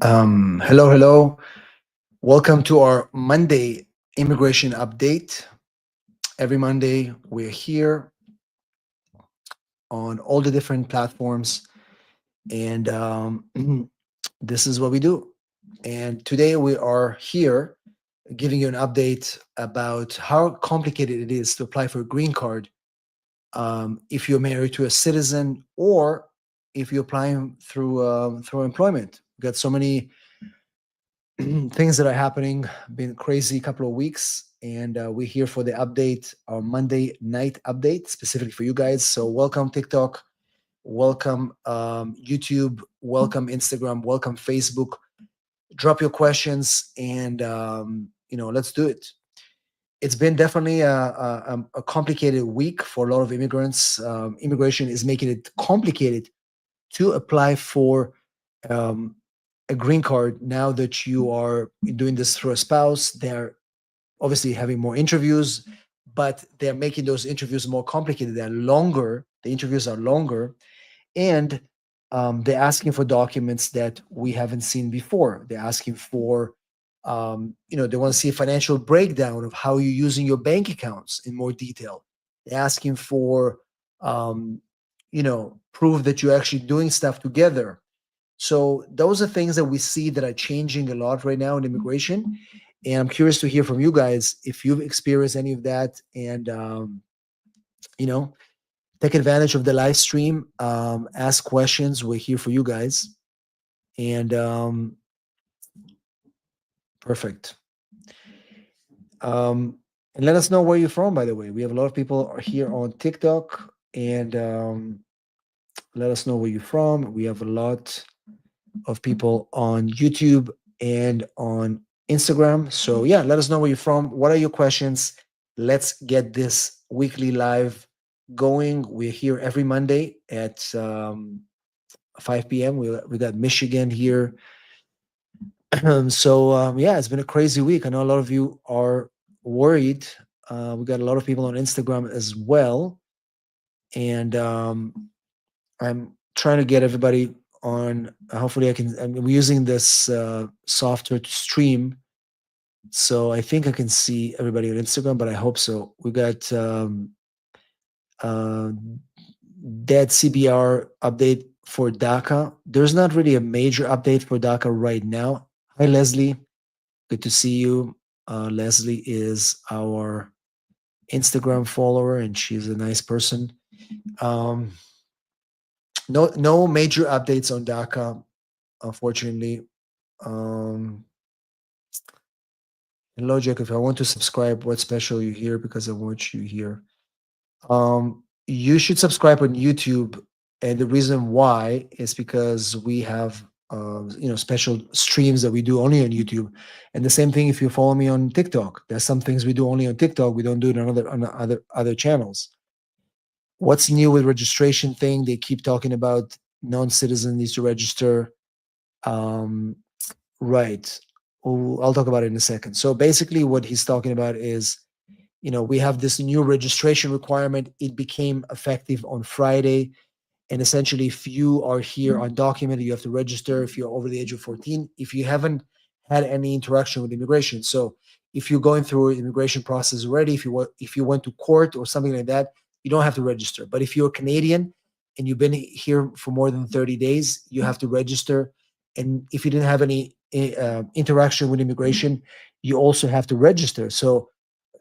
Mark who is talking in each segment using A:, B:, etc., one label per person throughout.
A: Hello. Welcome to our Monday immigration update. Every Monday, we're here on all the different platforms, and this is what we do. And today, we are here giving you an update about how complicated it is to apply for a green card if you're married to a citizen or if you're applying through employment. We've got so many things that are happening. Been crazy couple of weeks, and we're here for the update, our Monday night update, specifically for you guys. So welcome TikTok, welcome YouTube, welcome Instagram, welcome Facebook. Drop your questions, and let's do it. It's been definitely a complicated week for a lot of immigrants. Immigration is making it complicated to apply for um, a green card now that you are doing this through a spouse. They're obviously having more interviews, but they're making those interviews more complicated. They're longer. The interviews are longer, and they're asking for documents that we haven't seen before. They're asking for, they want to see a financial breakdown of how you're using your bank accounts in more detail. They're asking for, proof that you're actually doing stuff together. So those are things that we see that are changing a lot right now in immigration. And I'm curious to hear from you guys if you've experienced any of that, and you know, take advantage of the live stream, ask questions. We're here for you guys. And perfect. And let us know where you're from, by the way. We have a lot of people are here on TikTok, and let us know where you're from. We have a lot of people on YouTube and on Instagram. So yeah, let us know where you're from. What are your questions? Let's get this weekly live going. We're here every Monday at 5 p.m. We got Michigan here. Yeah, it's been a crazy week. I know a lot of you are worried. We got a lot of people on Instagram as well, and I'm trying to get everybody on. Hopefully, I can. I'm using this software to stream, so I think I can see everybody on Instagram. But I hope so. We got uh, that CBR update for DACA. There's not really a major update for DACA right now. Hi, Leslie. Good to see you. Leslie is our Instagram follower, and she's a nice person. Um, no major updates on DACA, unfortunately. Um, Hello, Jack. If I want to subscribe, what special you here? Because I want you here. You should subscribe on YouTube, and the reason why is because we have special streams that we do only on YouTube, and the same thing if you follow me on TikTok. There's some things we do only on TikTok. We don't do it on other channels. What's new with registration thing? They keep talking about non-citizen needs to register. Um, right. Oh, I'll talk about it in a second. So basically, what he's talking about is, we have this new registration requirement. It became effective on Friday. And essentially, if you are here undocumented, you have to register if you're over the age of 14, if you haven't had any interaction with immigration. So if you're going through an immigration process already, if you went to court or something like that, you don't have to register. But if you're Canadian and you've been here for more than 30 days, you have to register. And if you didn't have any interaction with immigration, you also have to register. So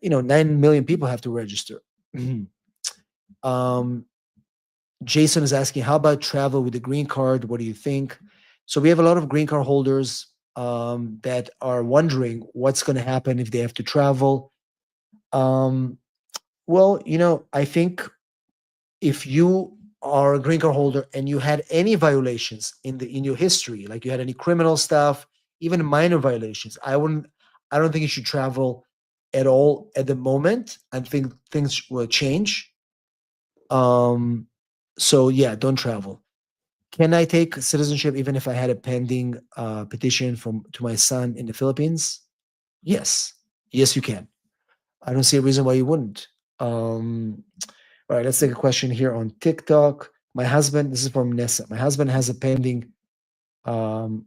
A: 9 million people have to register. um, Jason is asking, how about travel with the green card? What do you think? So we have a lot of green card holders that are wondering what's going to happen if they have to travel. Um, well, I think if you are a green card holder and you had any violations in your history, like you had any criminal stuff, even minor violations, I don't think you should travel at all at the moment. I think things will change. So yeah, don't travel. Can I take citizenship even if I had a pending petition to my son in the Philippines? Yes, yes, you can. I don't see a reason why you wouldn't. All right, let's take a question here on TikTok. My husband, this is from Nessa. My husband has a um,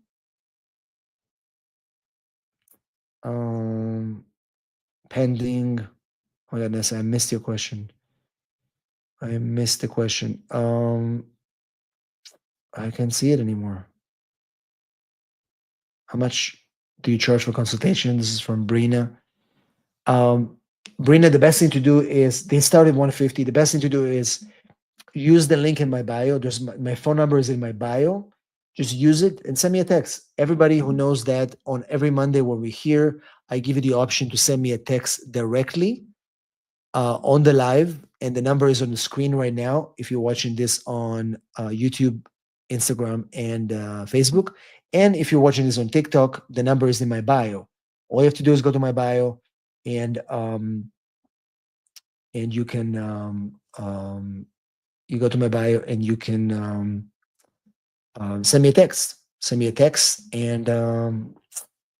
A: um, pending. Oh, yeah, Nessa, I missed your question. I missed the question. I can't see it anymore. How much do you charge for consultation? This is from Brina. Um, Brina, the best thing to do is they start at 150. The best thing to do is use the link in my bio. There's my phone number is in my bio. Just use it and send me a text. Everybody who knows that on every Monday when we're here, I give you the option to send me a text directly on the live, and the number is on the screen right now. If you're watching this on YouTube, Instagram, and Facebook, and if you're watching this on TikTok, the number is in my bio. All you have to do is go to my bio, and you can you go to my bio and you can send me a text. Send me a text, and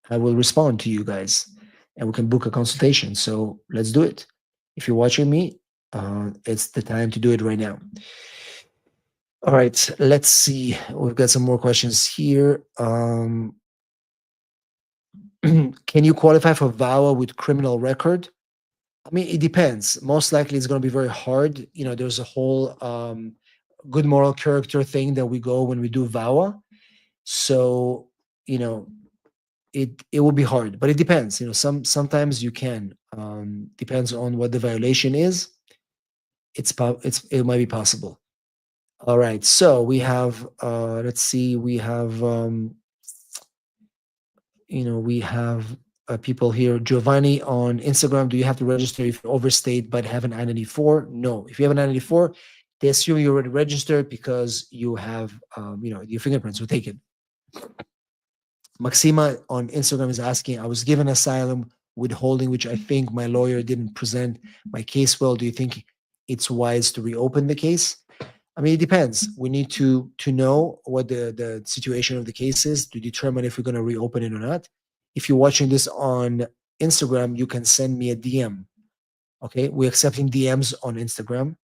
A: I will respond to you guys, and we can book a consultation. So let's do it. If you're watching me, it's the time to do it right now. All right, let's see. We've got some more questions here. Can you qualify for VAWA with criminal record? I mean, it depends. Most likely, it's going to be very hard. You know, there's a whole good moral character thing that we go when we do VAWA. So, you know, it will be hard, but it depends. You know, sometimes you can. Depends on what the violation is. It might be possible. All right. So we have let's see, we have we have people here. Giovanni on Instagram, do you have to register if you overstayed but have an I-94? No. If you have an I-94, they assume you're already registered because you have your fingerprints were taken. Maxima on Instagram is asking, I was given asylum withholding, which I think my lawyer didn't present my case well. Do you think it's wise to reopen the case? I mean, it depends. We need to know what the situation of the case is to determine if we're going to reopen it or not. If you're watching this on Instagram, you can send me a DM. Okay, we're accepting DMs on Instagram.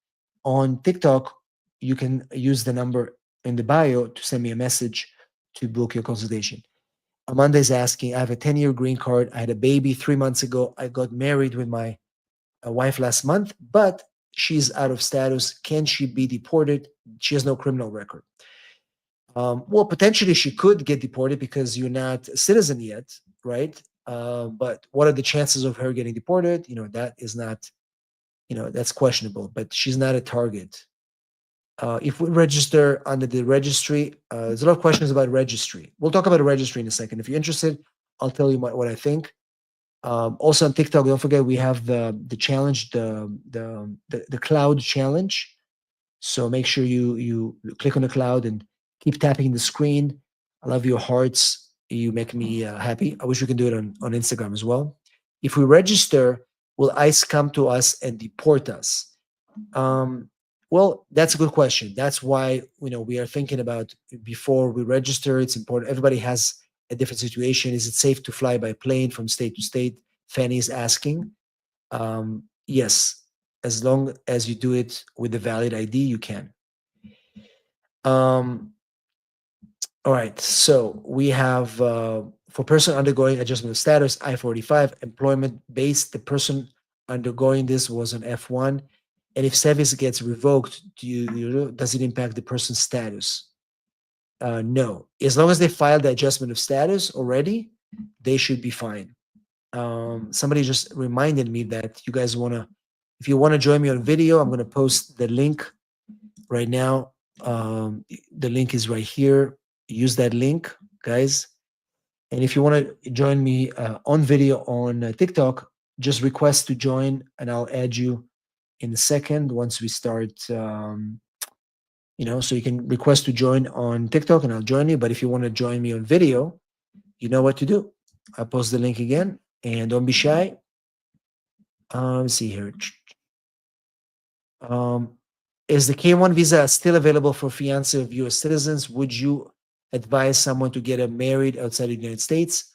A: On TikTok, you can use the number in the bio to send me a message to book your consultation. Amanda is asking, I have a 10-year green card. I had a baby 3 months ago. I got married with my wife last month, but she's out of status. Can she be deported? She has no criminal record. Well, potentially she could get deported because you're not a citizen yet, right? But what are the chances of her getting deported? That is not, that's questionable, but she's not a target. If we register under the registry, there's a lot of questions about registry. We'll talk about the registry in a second. If you're interested, I'll tell you what I think. Also on TikTok, don't forget we have the challenge, the cloud challenge. So make sure you click on the cloud and keep tapping the screen. I love your hearts. You make me happy. I wish we can do it on Instagram as well. If we register, will ICE come to us and deport us? Well, that's a good question. That's why we are thinking about before we register. It's important. Everybody has a different situation. Is it safe to fly by plane from state to state? Fanny is asking. Yes, as long as you do it with a valid ID, you can. All right. So we have for person undergoing adjustment of status, I-45, employment based. The person undergoing this was on F1. And if service gets revoked, does it impact the person's status? No. As long as they filed the adjustment of status already, they should be fine. Somebody just reminded me that you guys if you want to join me on video, I'm going to post the link right now. The link is right here. Use that link, guys. And if you want to join me on video on TikTok, just request to join and I'll add you in a second once we start. So you can request to join on TikTok and I'll join you. But if you want to join me on video, you know what to do. I'll post the link again and don't be shy. Let's see here. Is the K1 visa still available for fiancé of US citizens? Would you advise someone to get married outside the United States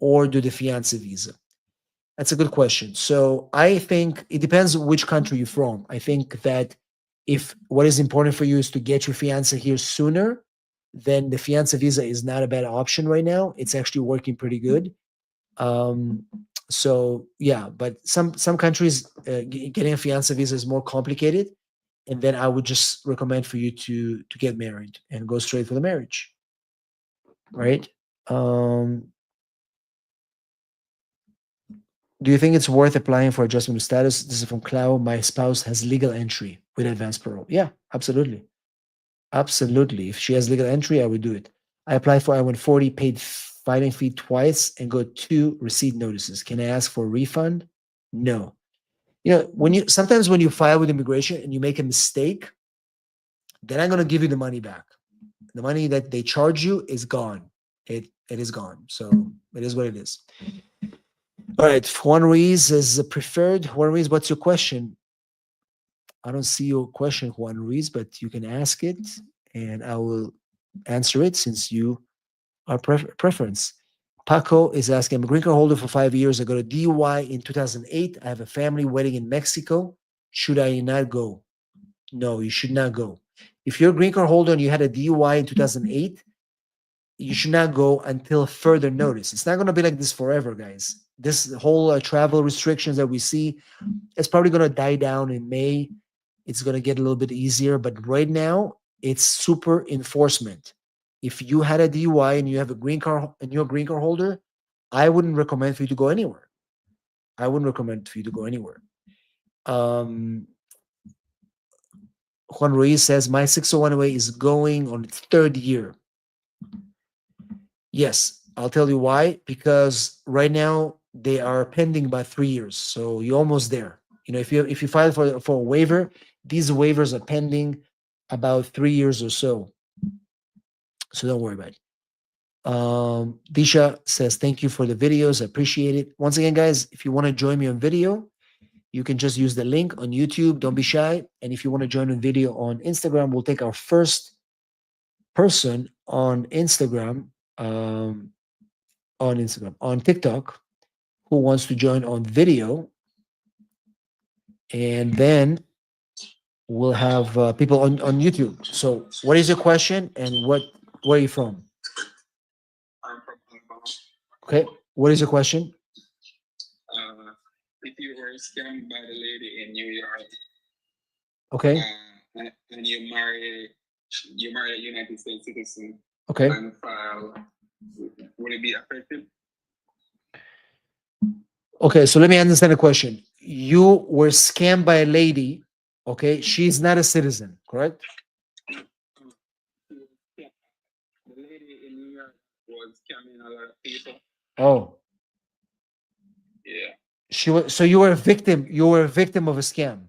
A: or do the fiancé visa? That's a good question. So I think it depends which country you're from. I think that If what is important for you is to get your fiance here sooner, then the fiance visa is not a bad option right now. It's actually working pretty good. Um, so yeah, but some countries getting a fiance visa is more complicated, and then I would just recommend for you to get married and go straight for the marriage, right? Um, do you think it's worth applying for adjustment of status? This is from Clau. My spouse has legal entry with advanced parole. Yeah, absolutely. Absolutely. If she has legal entry, I would do it. I applied for I-140, paid filing fee twice, and got 2 receipt notices. Can I ask for a refund? No. You know, sometimes when you file with immigration and you make a mistake, they're not going to give you the money back. The money that they charge you is gone. It is gone. So it is what it is. All right. Juan Ruiz is preferred. Juan Ruiz, what's your question? I don't see your question, Juan Ruiz, but you can ask it and I will answer it since you are preference. Paco is asking, I'm a green card holder for 5 years. I got a DUI in 2008. I have a family wedding in Mexico. Should I not go? No, you should not go. If you're a green card holder and you had a DUI in 2008, you should not go until further notice. It's not going to be like this forever, guys. This whole travel restrictions that we see, it's probably going to die down in May. It's going to get a little bit easier, but right now it's super enforcement. If you had a DUI and you have a green card and you're a green card holder, I wouldn't recommend for you to go anywhere. I wouldn't recommend for you to go anywhere. Juan Ruiz says, my 601 is going on its 3rd year. Yes, I'll tell you why. Because right now they are pending about 3 years, so you're almost there. You know, if you file for a waiver, these waivers are pending about 3 years or so. So don't worry about it. Disha says, thank you for the videos. I appreciate it. Once again, guys, if you want to join me on video, you can just use the link on YouTube. Don't be shy. And if you want to join on video on Instagram, we'll take our first person on Instagram, on TikTok, who wants to join on video. And then we'll have people on YouTube. So what is your question and where are you from?
B: I'm from Hong Kong.
A: Okay. What is your question?
B: If you were scammed by the lady in New York,
A: Okay.
B: And you marry a United States citizen
A: Okay.
B: and file, would it be affected?
A: Okay. So let me understand the question. You were scammed by a lady. Okay. She's not a citizen, correct?
B: Yeah. The lady in New York was scamming a lot of people.
A: Oh.
B: Yeah.
A: So you were a victim. You were a victim of a scam.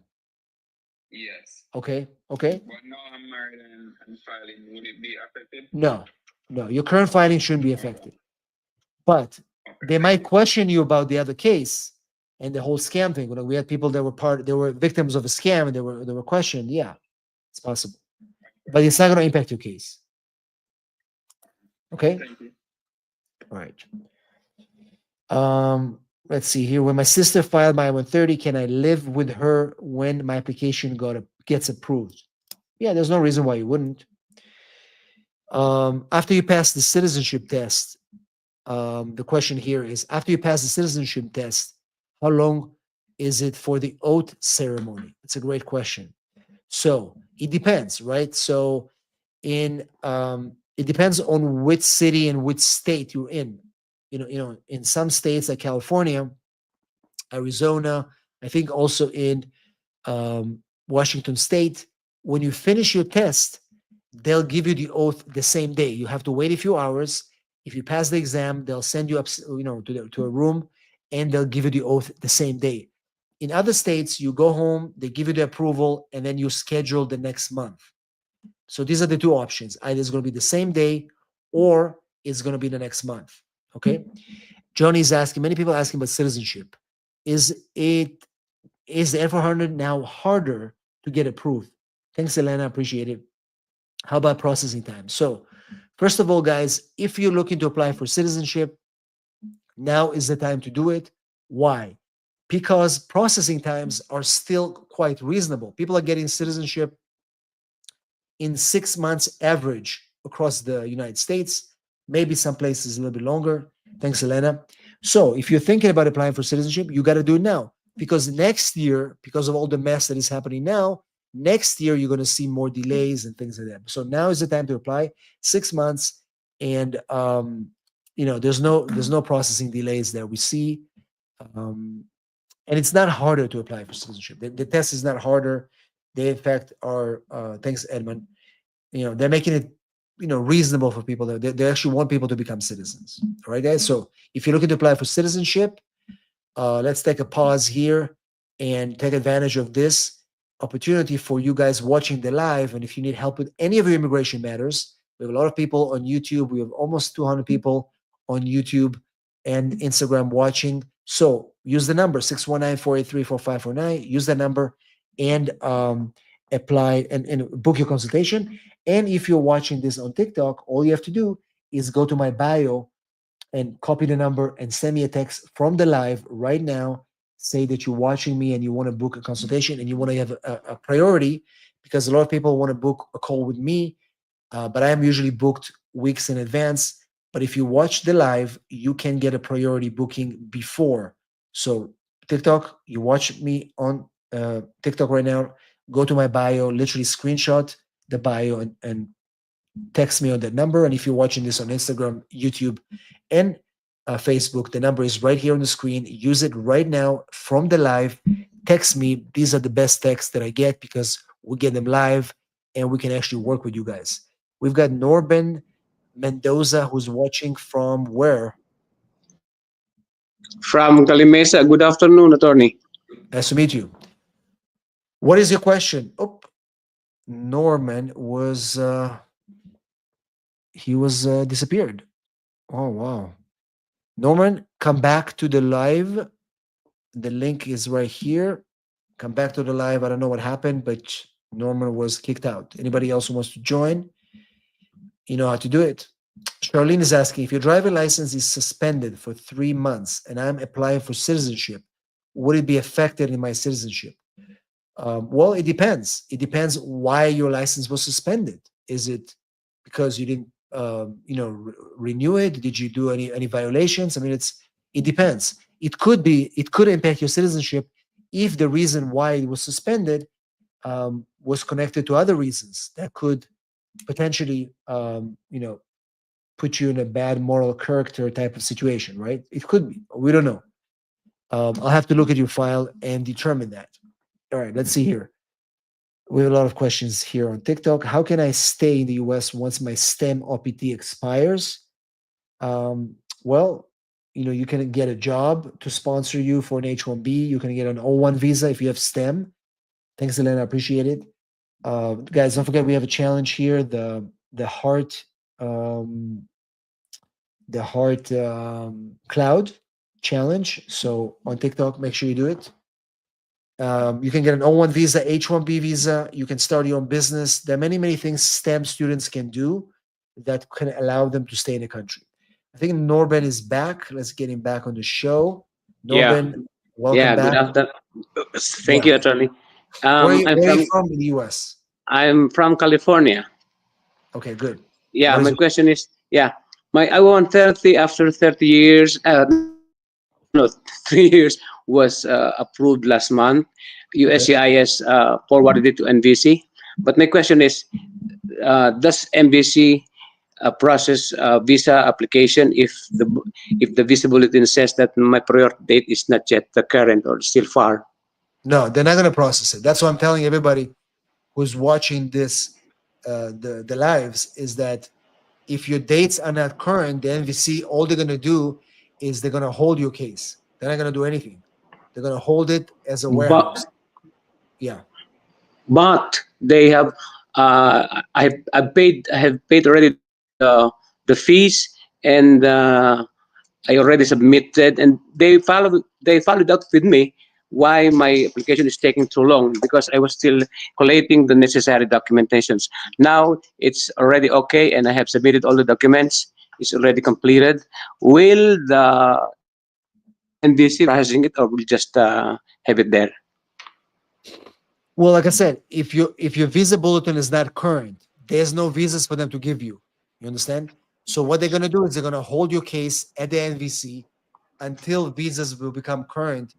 B: Yes.
A: Okay. Okay.
B: But now I'm married and filing. Would it be affected?
A: No. No. Your current filing shouldn't be affected. But they might question you about the other case and the whole scam thing. We had people that were victims of a scam and they were questioned. Yeah, it's possible. But it's not going to impact your case. Okay.
B: Thank you.
A: All right. Let's see here. When my sister filed my I-130, can I live with her when my application gets approved? Yeah, there's no reason why you wouldn't. After you pass the citizenship test, the question here is, after you pass the citizenship test, how long is it for the oath ceremony? It's a great question. So it depends, right? So it depends on which city and which state you're in. In some states like California, Arizona, I think also in Washington State, when you finish your test, they'll give you the oath the same day. You have to wait a few hours. If you pass the exam, they'll send you up, to a room, and they'll give you the oath the same day. In other states, you go home, they give you the approval, and then you schedule the next month. So these are the 2 options. Either it's going to be the same day, or it's going to be the next month. Okay. Johnny's asking. Many people asking about citizenship. Is the N400 now harder to get approved? Thanks, Elena. Appreciate it. How about processing time? So, first of all, guys, if you're looking to apply for citizenship, now is the time to do it. Why? Because processing times are still quite reasonable. People are getting citizenship in 6 months average across the United States, maybe some places a little bit longer. Thanks, Elena. So if you're thinking about applying for citizenship, you got to do it now, because next year, because of all the mess that is happening now, next year you're going to see more delays and things like that. So now is the time to apply. 6 months, and there's no processing delays that we see. Um, and it's not harder to apply for citizenship. The test is not harder. They in fact are. Thanks, Edmund. They're making it reasonable for people. They actually want people to become citizens. All right, guys. So if you're looking to apply for citizenship, let's take a pause here and take advantage of this opportunity for you guys watching the live. And if you need help with any of your immigration matters, we have a lot of people on YouTube. We have almost 200 people on YouTube and Instagram watching. So use the number 619-483-4549. Use that number and apply and book your consultation. And if you're watching this on TikTok, all you have to do is go to my bio and copy the number and send me a text from the live right now. Say that you're watching me and you want to book a consultation and you want to have a priority, because a lot of people want to book a call with me, but I am usually booked weeks in advance. But if you watch the live, you can get a priority booking before. So TikTok, you watch me on TikTok right now, go to my bio, literally screenshot the bio and text me on that number. And if you're watching this on Instagram, YouTube, and Facebook, the number is right here on the screen. Use it right now from the live. Text me. These are the best texts that I get because we get them live and we can actually work with you guys. We've got Norben Mendoza who's watching from where?
C: From Calimesa. Good afternoon, attorney.
A: Nice to meet you. What is your question? Oh, Norman was disappeared. Oh wow. Norman, come back to the live. The link is right here. Come back to the live. I don't know what happened, but Norman was kicked out. Anybody else who wants to join, you know how to do it. Charlene is asking, if your driver license is suspended for 3 months and I'm applying for citizenship, would it be affected in my citizenship? Well, it depends. It depends why your license was suspended. Is it because you didn't, renew it? Did you do any violations? I mean, it depends. It could impact your citizenship if the reason why it was suspended was connected to other reasons that could potentially, put you in a bad moral character type of situation, right? It could be. We don't know. I'll have to look at your file and determine that. All right, let's see here. We have a lot of questions here on TikTok. How can I stay in the US once my STEM OPT expires? Well, you can get a job to sponsor you for an H-1B. You can get an O-1 visa if you have STEM. Thanks, Elena. I appreciate it. Guys, don't forget we have a challenge here. The heart cloud challenge. So on TikTok, make sure you do it. You can get an O1 visa, H1B visa. You can start your own business. There are many, many things STEM students can do that can allow them to stay in the country. I think Norben is back. Let's get him back on the show. Norben, welcome back.
C: Good afternoon. Thank you, attorney.
A: Where are you from in the US?
C: I'm from California.
A: Okay, good.
C: Yeah, my question is, my I-130 after 30 years, no, 3 years was approved last month. USCIS forwarded it to NVC. But my question is, does NVC process visa application if the visa bulletin says that my prior date is not yet the current or still far?
A: No, they're not going to process it. That's what I'm telling everybody who's watching this, the lives, is that if your dates are not current, the NVC, all they're going to do is they're going to hold your case. They're not going to do anything. They're going to hold it as a warehouse.
C: But they have, I have paid already the fees, and I already submitted, and they followed up with me why my application is taking too long, because I was still collating the necessary documentations. Now it's already okay, and I have submitted all the documents. It's already completed. Will the NBC processing it, or will just have it there?
A: Well, like I said, if your visa bulletin is not current, there's no visas for them to give you. You understand? So what they're gonna do is they're gonna hold your case at the NVC until visas will become current,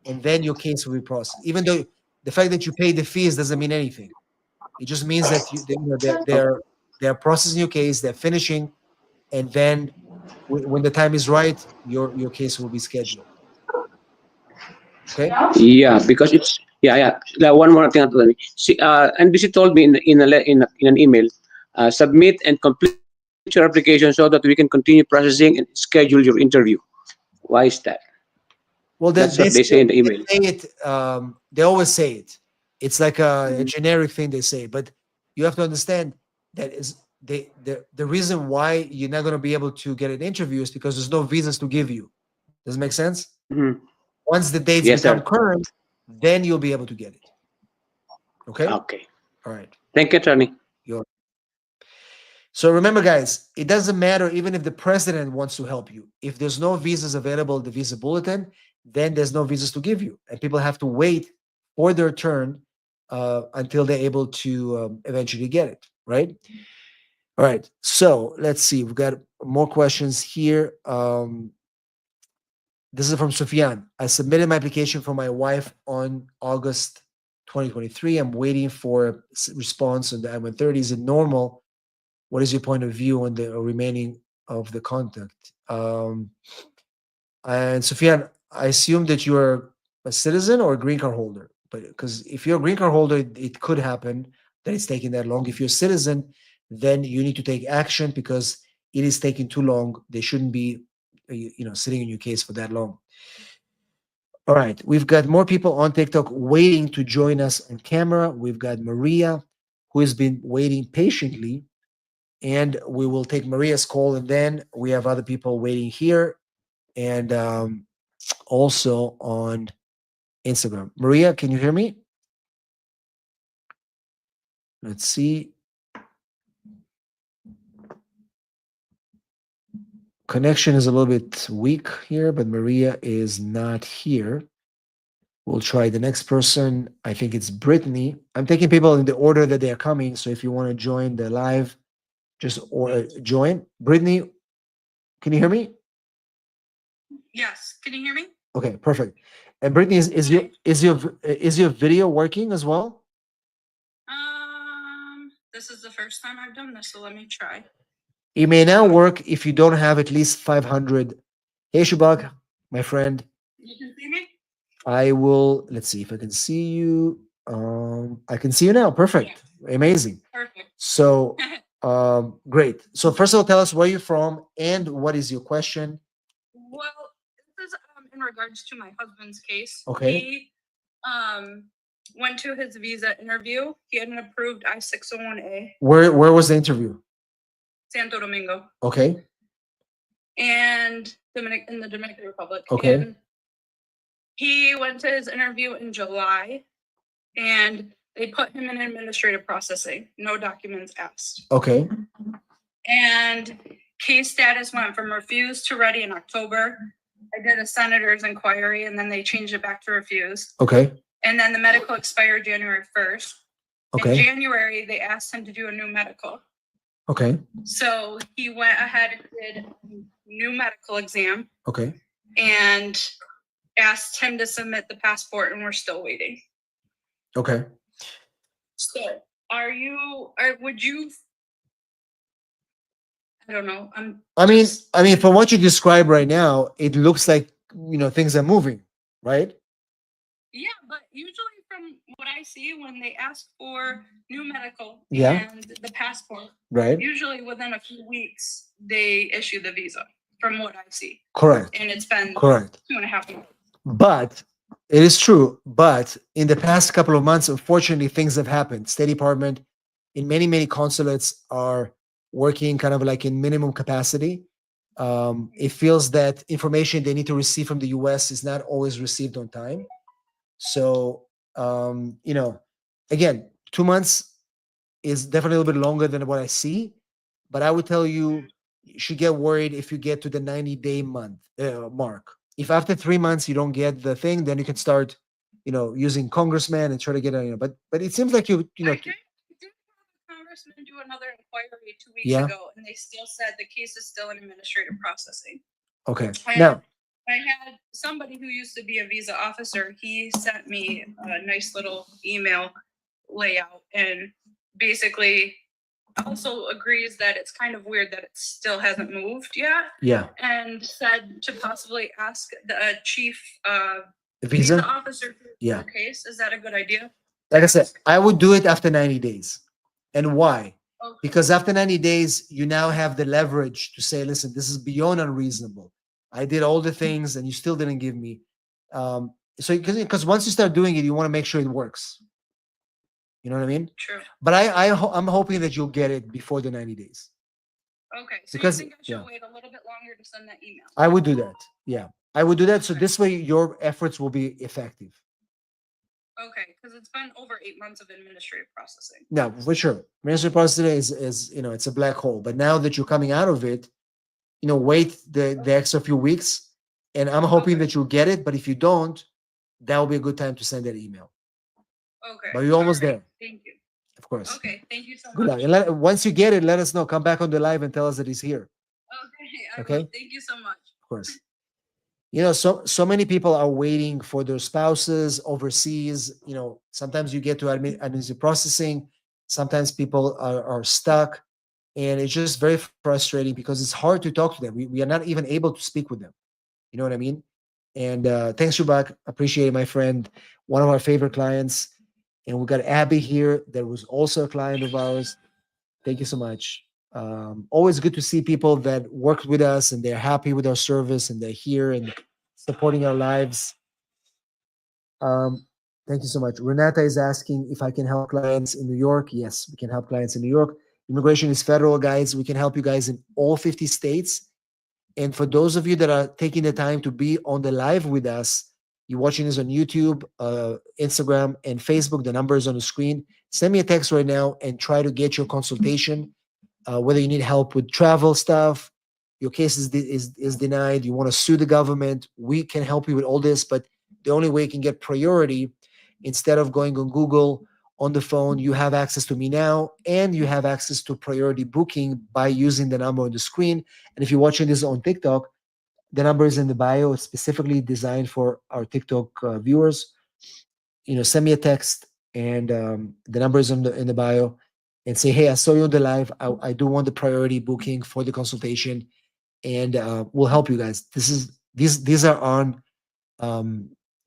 A: and then your case will be processed. Even though the fact that you pay the fees doesn't mean anything. It just means that they're processing your case, they're finishing, and then when the time is right, your case will be scheduled. Okay.
C: Yeah, because it's yeah. Like, one more thing. NBC told me in an email, submit and complete your application so that we can continue processing and schedule your interview. Why is that?
A: Well,
C: That's what they say in the email.
A: they say it. They always say it. It's like a generic thing they say, but you have to understand that is the reason why you're not going to be able to get an interview is because there's no visas to give you. Does it make sense?
C: Mhm.
A: Once the dates
C: Yes,
A: become
C: sir.
A: current, then you'll be able to get it. Okay.
C: Okay.
A: All right.
C: Thank you, attorney.
A: So remember, guys, it doesn't matter even if the president wants to help you. If there's no visas available in the visa bulletin, then there's no visas to give you, and people have to wait for their turn until they're able to eventually get it. Right. All right. So let's see. We've got more questions here. This is from Sufyan. I submitted my application for my wife on August 2023. I'm waiting for a response on the I-130. Is it normal? What is your point of view on the remaining of the contact? And Sufyan, I assume that you are a citizen or a green card holder, but because if you're a green card holder, it could happen that it's taking that long. If you're a citizen, then you need to take action because it is taking too long. They shouldn't be, sitting in your case for that long. All right, we've got more people on TikTok waiting to join us on camera. We've got Maria, who has been waiting patiently, and we will take Maria's call, and then we have other people waiting here and also on Instagram. Maria, can you hear me? Let's see. Connection is a little bit weak here, but Maria is not here. We'll try the next person. I think it's Brittany. I'm taking people in the order that they are coming. So if you want to join the live, just join. Brittany, can you hear me?
D: Yes. Can you hear me?
A: Okay, perfect. And Brittany, is your video working as well?
D: This is the first time I've done this, so let me try.
A: It may now work if you don't have at least 500. Hey, Shubhag, my friend.
D: You can see me?
A: I will, let's see if I can see you. I can see you now. Perfect. Amazing.
D: Perfect.
A: So, great. So first of all, tell us where you're from and what is your question?
D: Well, this is in regards to my husband's case.
A: Okay.
D: He went to his visa interview. He had an approved I-601A,
A: Where was the interview?
D: Santo Domingo,
A: Okay.
D: and in the Dominican Republic.
A: Okay.
D: And he went to his interview in July, and they put him in administrative processing, no documents asked.
A: Okay.
D: And case status went from refused to ready in October. I did a senator's inquiry, and then they changed it back to refused.
A: Okay.
D: And then the medical expired January 1st. In
A: Okay.
D: January, they asked him to do a new medical.
A: Okay.
D: So he went ahead and did a new medical exam
A: Okay.
D: and asked him to submit the passport, and we're still waiting.
A: Okay.
D: So would you, I don't know.
A: I mean, from what you describe right now, it looks like, things are moving, right?
D: Yeah, but usually from what I see, when they ask for new medical
A: Yeah.
D: and the passport,
A: Right.
D: usually within a few weeks, they issue the visa, from what I see.
A: Correct.
D: And it's been
A: Correct.
D: 2.5 months.
A: But it is true. But in the past couple of months, unfortunately, things have happened. State Department in many, many consulates are working kind of like in minimum capacity. It feels that information they need to receive from the US is not always received on time. So, again, 2 months is definitely a little bit longer than what I see. But I would tell you should get worried if you get to the 90-day mark. If after 3 months you don't get the thing, then you can start, using congressman and try to get a, but it seems like
D: I did have a congressman do another inquiry 2 weeks
A: Yeah.
D: ago, and they still said the case is still in administrative processing.
A: Okay.
D: And
A: Now,
D: I had somebody who used to be a visa officer. He sent me a nice little email layout, and basically also agrees that it's kind of weird that it still hasn't moved yet,
A: yeah,
D: and said to possibly ask the chief
A: the
D: visa
A: visa.
D: officer for
A: Yeah.
D: the case. Is that a good idea?
A: Like I said, I would do it after 90 days. And why?
D: Okay.
A: Because after 90 days, you now have the leverage to say, listen, this is beyond unreasonable. I did all the things and you still didn't give me. So because once you start doing it, you want to make sure it works. You know what I mean?
D: True.
A: But I'm hoping that you'll get it before the 90 days.
D: Okay. So
A: Because-
D: you think I should
A: yeah.
D: wait a little bit longer to send that email?
A: I would do that. Yeah, I would do that. So this way your efforts will be effective.
D: Okay, because it's been over 8 months of administrative processing.
A: No, for sure. Administrative processing is it's a black hole. But now that you're coming out of it, wait the extra few weeks, and I'm hoping
D: Okay.
A: that you'll get it. But if you don't, that will be a good time to send that email.
D: Okay.
A: But you're almost
D: All right,
A: there.
D: Thank you.
A: Of course.
D: Okay, thank you so
A: Good luck.
D: much.
A: And once you get it, let us know. Come back on the live and tell us that he's here.
D: Okay, I
A: Okay.
D: will. Thank you so much.
A: Of course. So many people are waiting for their spouses overseas. Sometimes you get to administrative processing. Sometimes people are stuck, and it's just very frustrating because it's hard to talk to them. We are not even able to speak with them. You know what I mean? And thanks, Shubak. Appreciate it, my friend. One of our favorite clients. And we got Abby here. That was also a client of ours. Thank you so much. Always good to see people that worked with us and they're happy with our service and they're here and supporting our lives. Thank you so much. Renata is asking if I can help clients in New York. Yes, we can help clients in New York. Immigration is federal, guys. We can help you guys in all 50 states. And for those of you that are taking the time to be on the live with us, you're watching this on YouTube, Instagram, and Facebook. The number is on the screen. Send me a text right now and try to get your consultation. Whether you need help with travel stuff, your case is denied, you want to sue the government, we can help you with all this. But the only way you can get priority, instead of going on Google on the phone, you have access to me now, and you have access to priority booking by using the number on the screen. And if you're watching this on TikTok, the number is in the bio. It's specifically designed for our TikTok viewers. Send me a text, and the number is in the bio, and say, hey, I saw you on the live. I do want the priority booking for the consultation, and we'll help you guys. These are on.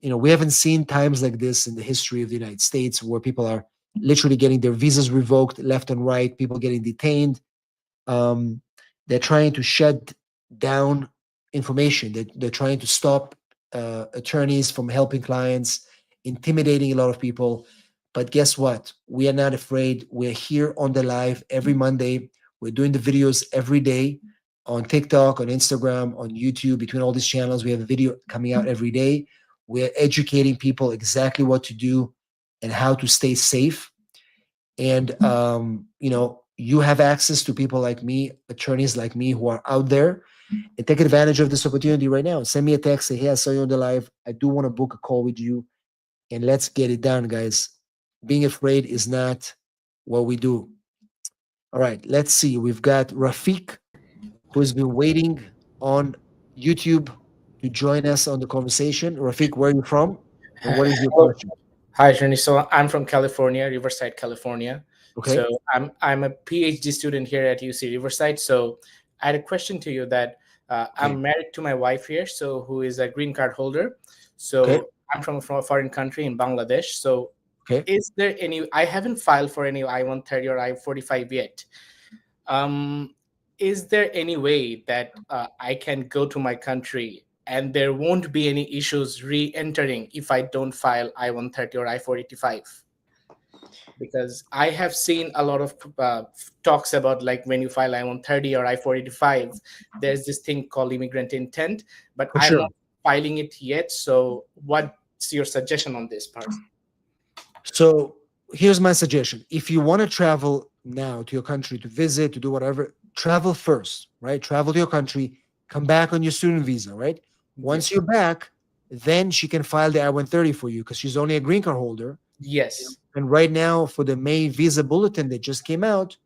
A: We haven't seen times like this in the history of the United States, where people are literally getting their visas revoked left and right. People getting detained. They're trying to shut down information. They're trying to stop attorneys from helping clients, intimidating a lot of people. But guess what? We are not afraid. We're here on the live every Monday. We're doing the videos every day on TikTok, on Instagram, on YouTube. Between all these channels, we have a video coming out every day. We're educating people exactly what to do and how to stay safe. And you have access to people like me, attorneys like me, who are out there, and take advantage of this opportunity right now. Send me a text, say, hey, I saw you on the live. I do want to book a call with you, and let's get it done, guys. Being afraid is not what we do. All right, let's see. We've got Rafiq, who's been waiting on YouTube to join us on the conversation. Rafiq, where are you from? And what is your question?
E: Hi, Journey. So I'm from California, Riverside, California.
A: Okay.
E: So I'm a PhD student here at UC Riverside. So I had a question to you that I'm married to my wife here, so who is a green card holder. So I'm from a foreign country in Bangladesh. So is there any? I haven't filed for any I-130 or I-45 yet. Is there any way that I can go to my country and there won't be any issues re-entering if I don't file I-130 or I-485? Because I have seen a lot of talks about, like, when you file I-130 or I-485, there's this thing called immigrant intent, but I'm not filing it yet. So what's your suggestion on this part?
A: So here's my suggestion. If you want to travel now to your country to visit, to do whatever, travel first, right? Travel to your country, come back on your student visa, right? Once you're back, then she can file the I-130 for you because she's only a green card holder.
E: Yes.
A: And right now, for the May visa bulletin that just came out,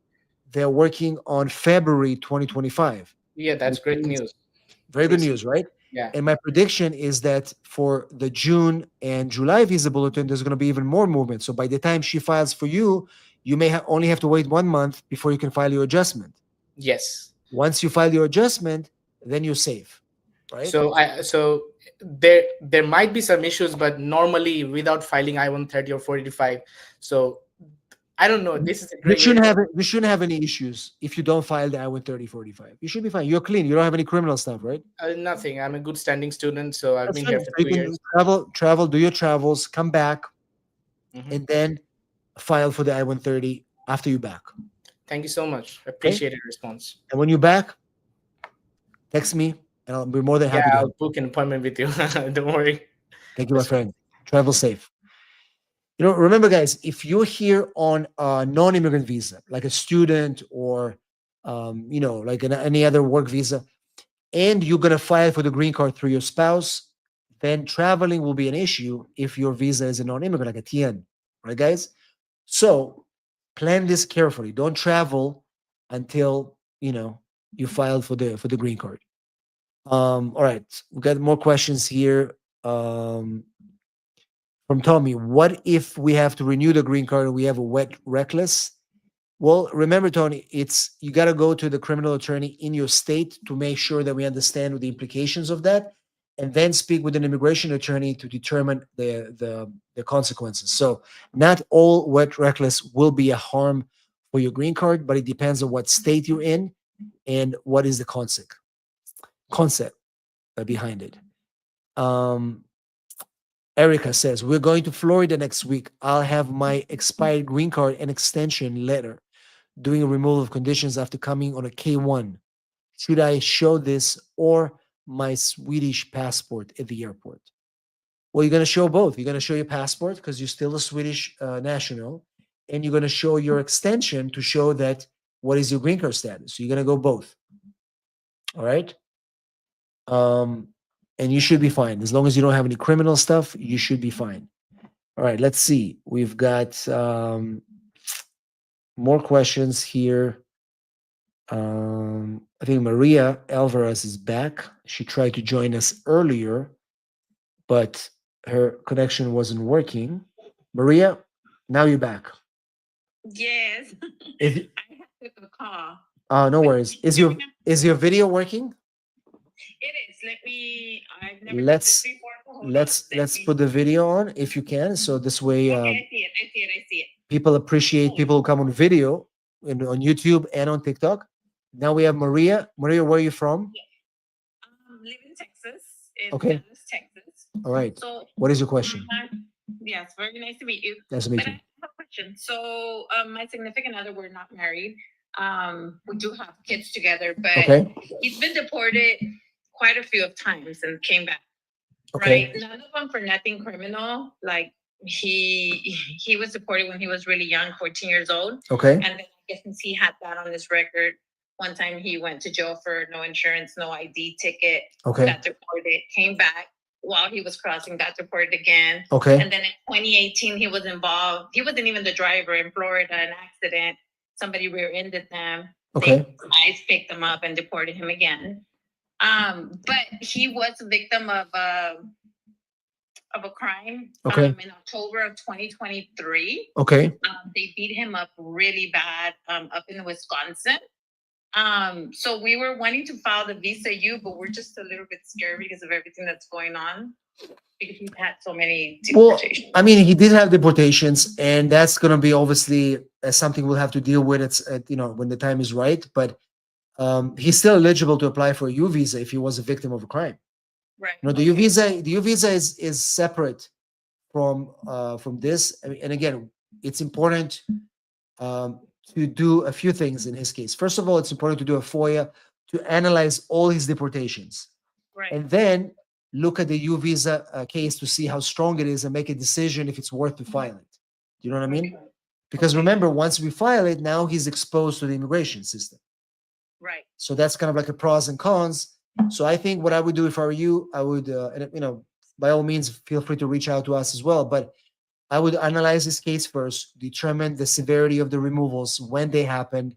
A: they're working on February 2025.
E: Yeah, that's great news.
A: Very good
E: Please.
A: news, right?
E: Yeah.
A: And my prediction is that for the June and July visa bulletin, there's going to be even more movement. So by the time she files for you, you may only have to wait 1 month before you can file your adjustment.
E: Yes.
A: Once you file your adjustment, then you're safe, right?
E: So there might be some issues, but normally without filing I-130 or 485. So I don't know. This is a
A: You
E: great.
A: shouldn't have any issues if you don't file the I-130 45. You should be fine. You're clean. You don't have any criminal stuff, right?
E: Nothing. I'm a good standing student, so I've
A: That's
E: been
A: fine.
E: here
A: So
E: for
A: you
E: 2
A: can
E: years.
A: travel, do your travels, come back,
E: Mhm.
A: and then file for the I-130 after you're back.
E: Thank you so much. Appreciate your response.
A: And when you're back, text me, and I'll be more than
E: Yeah,
A: happy to
E: I'll
A: help.
E: book an appointment with you. Don't worry.
A: Thank you, my friend. Travel safe. Remember, guys, if you're here on a non-immigrant visa, like a student or, like any other work visa, and you're going to file for the green card through your spouse, then traveling will be an issue if your visa is a non-immigrant, like a TN, right, guys? So plan this carefully. Don't travel until, you filed for the green card. All right, we got more questions here. From Tommy, what if we have to renew the green card and we have a wet reckless? Well, remember, Tony, you got to go to the criminal attorney in your state to make sure that we understand the implications of that, and then speak with an immigration attorney to determine the consequences. So, not all wet reckless will be a harm for your green card, but it depends on what state you're in and what is the concept behind it. Erica says, we're going to Florida next week. I'll have my expired green card and extension letter doing a removal of conditions after coming on a K1. Should I show this or my Swedish passport at the airport? Well, you're going to show both. You're going to show your passport because you're still a Swedish national, and you're going to show your extension to show that what is your green card status. So you're going to go both. All right. And you should be fine. As long as you don't have any criminal stuff, you should be fine. All right, let's see. We've got more questions here. I think Maria Alvarez is back. She tried to join us earlier, but her connection wasn't working. Maria, now you're back.
F: Yes.
A: If,
F: I have to call.
A: no worries. Is your video working?
F: It is. I've never done
A: Let's
F: this before. So hold on.
A: let's put the video on if you can. So this way,
F: Okay, I see it.
A: people appreciate people who come on video on YouTube and on TikTok. Now we have Maria. Maria, where are you from?
F: Live in Texas. In
A: Okay.
F: Dallas, Texas.
A: All right.
F: So,
A: What is your question?
F: yes, very nice to meet you.
A: Nice to
F: But
A: meet
F: I
A: you.
F: have a question. So, my significant other, we're not married. We do have kids together, but
A: Okay.
F: he's been deported quite a few of times and came back.
A: Okay.
F: Right? None of them for nothing criminal. Like he was deported when he was really young, 14 years old.
A: Okay.
F: And then I guess since he had that on his record, one time he went to jail for no insurance, no ID ticket,
A: Okay.
F: got deported, came back while he was crossing, got deported again.
A: Okay.
F: And then in 2018, he was involved. He wasn't even the driver in Florida, an accident. Somebody rear-ended them.
A: Okay.
F: ICE picked him up and deported him again. But he was a victim of a crime.
A: Okay.
F: In October of 2023.
A: Okay.
F: They beat him up really bad up in Wisconsin. So we were wanting to file the visa U, but we're just a little bit scared because of everything that's going on. Because we've had so many
A: Well,
F: deportations.
A: I mean, he did have deportations, and that's going to be obviously something we'll have to deal with. It's when the time is right. But he's still eligible to apply for a U visa if he was a victim of a crime.
F: Right.
A: The U visa is separate from this. And again, it's important to do a few things in his case. First of all, it's important to do a FOIA to analyze all his deportations,
F: Right.
A: and then look at the U visa case to see how strong it is and make a decision if it's worth to file it. Do you know what I mean? Because remember, once we file it, now he's exposed to the immigration system.
F: Right.
A: So that's kind of like a pros and cons. So I think what I would do if I were you, I would, by all means, feel free to reach out to us as well. But I would analyze this case first, determine the severity of the removals, when they happened,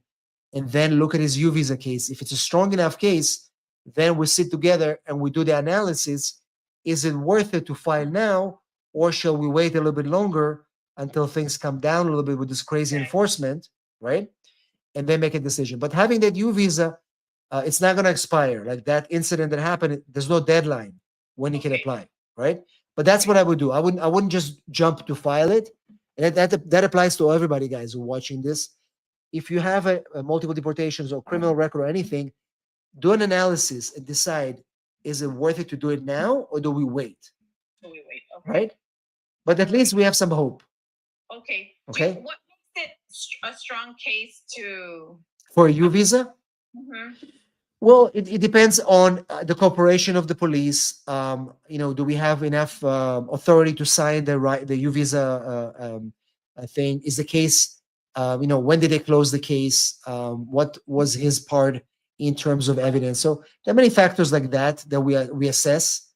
A: and then look at his U visa case. If it's a strong enough case, then we sit together and we do the analysis. Is it worth it to file now, or shall we wait a little bit longer until things come down a little bit with this crazy enforcement, right? And then make a decision. But having that U visa, it's not going to expire. Like that incident that happened, there's no deadline when you can apply, right? But that's what I would do. I wouldn't just jump to file it. And that applies to everybody, guys, who are watching this. If you have a multiple deportations or criminal record or anything, do an analysis and decide, is it worth it to do it now or do we wait?
F: So we wait. Okay.
A: Right? But at least we have some hope.
F: Okay.
A: Okay.
F: What makes it a strong case to?
A: For a U visa?
F: Mhm.
A: Well, it depends on the cooperation of the police. Do we have enough authority to sign the U visa thing? Is the case, when did they close the case? What was his part in terms of evidence? So there are many factors like that we assess.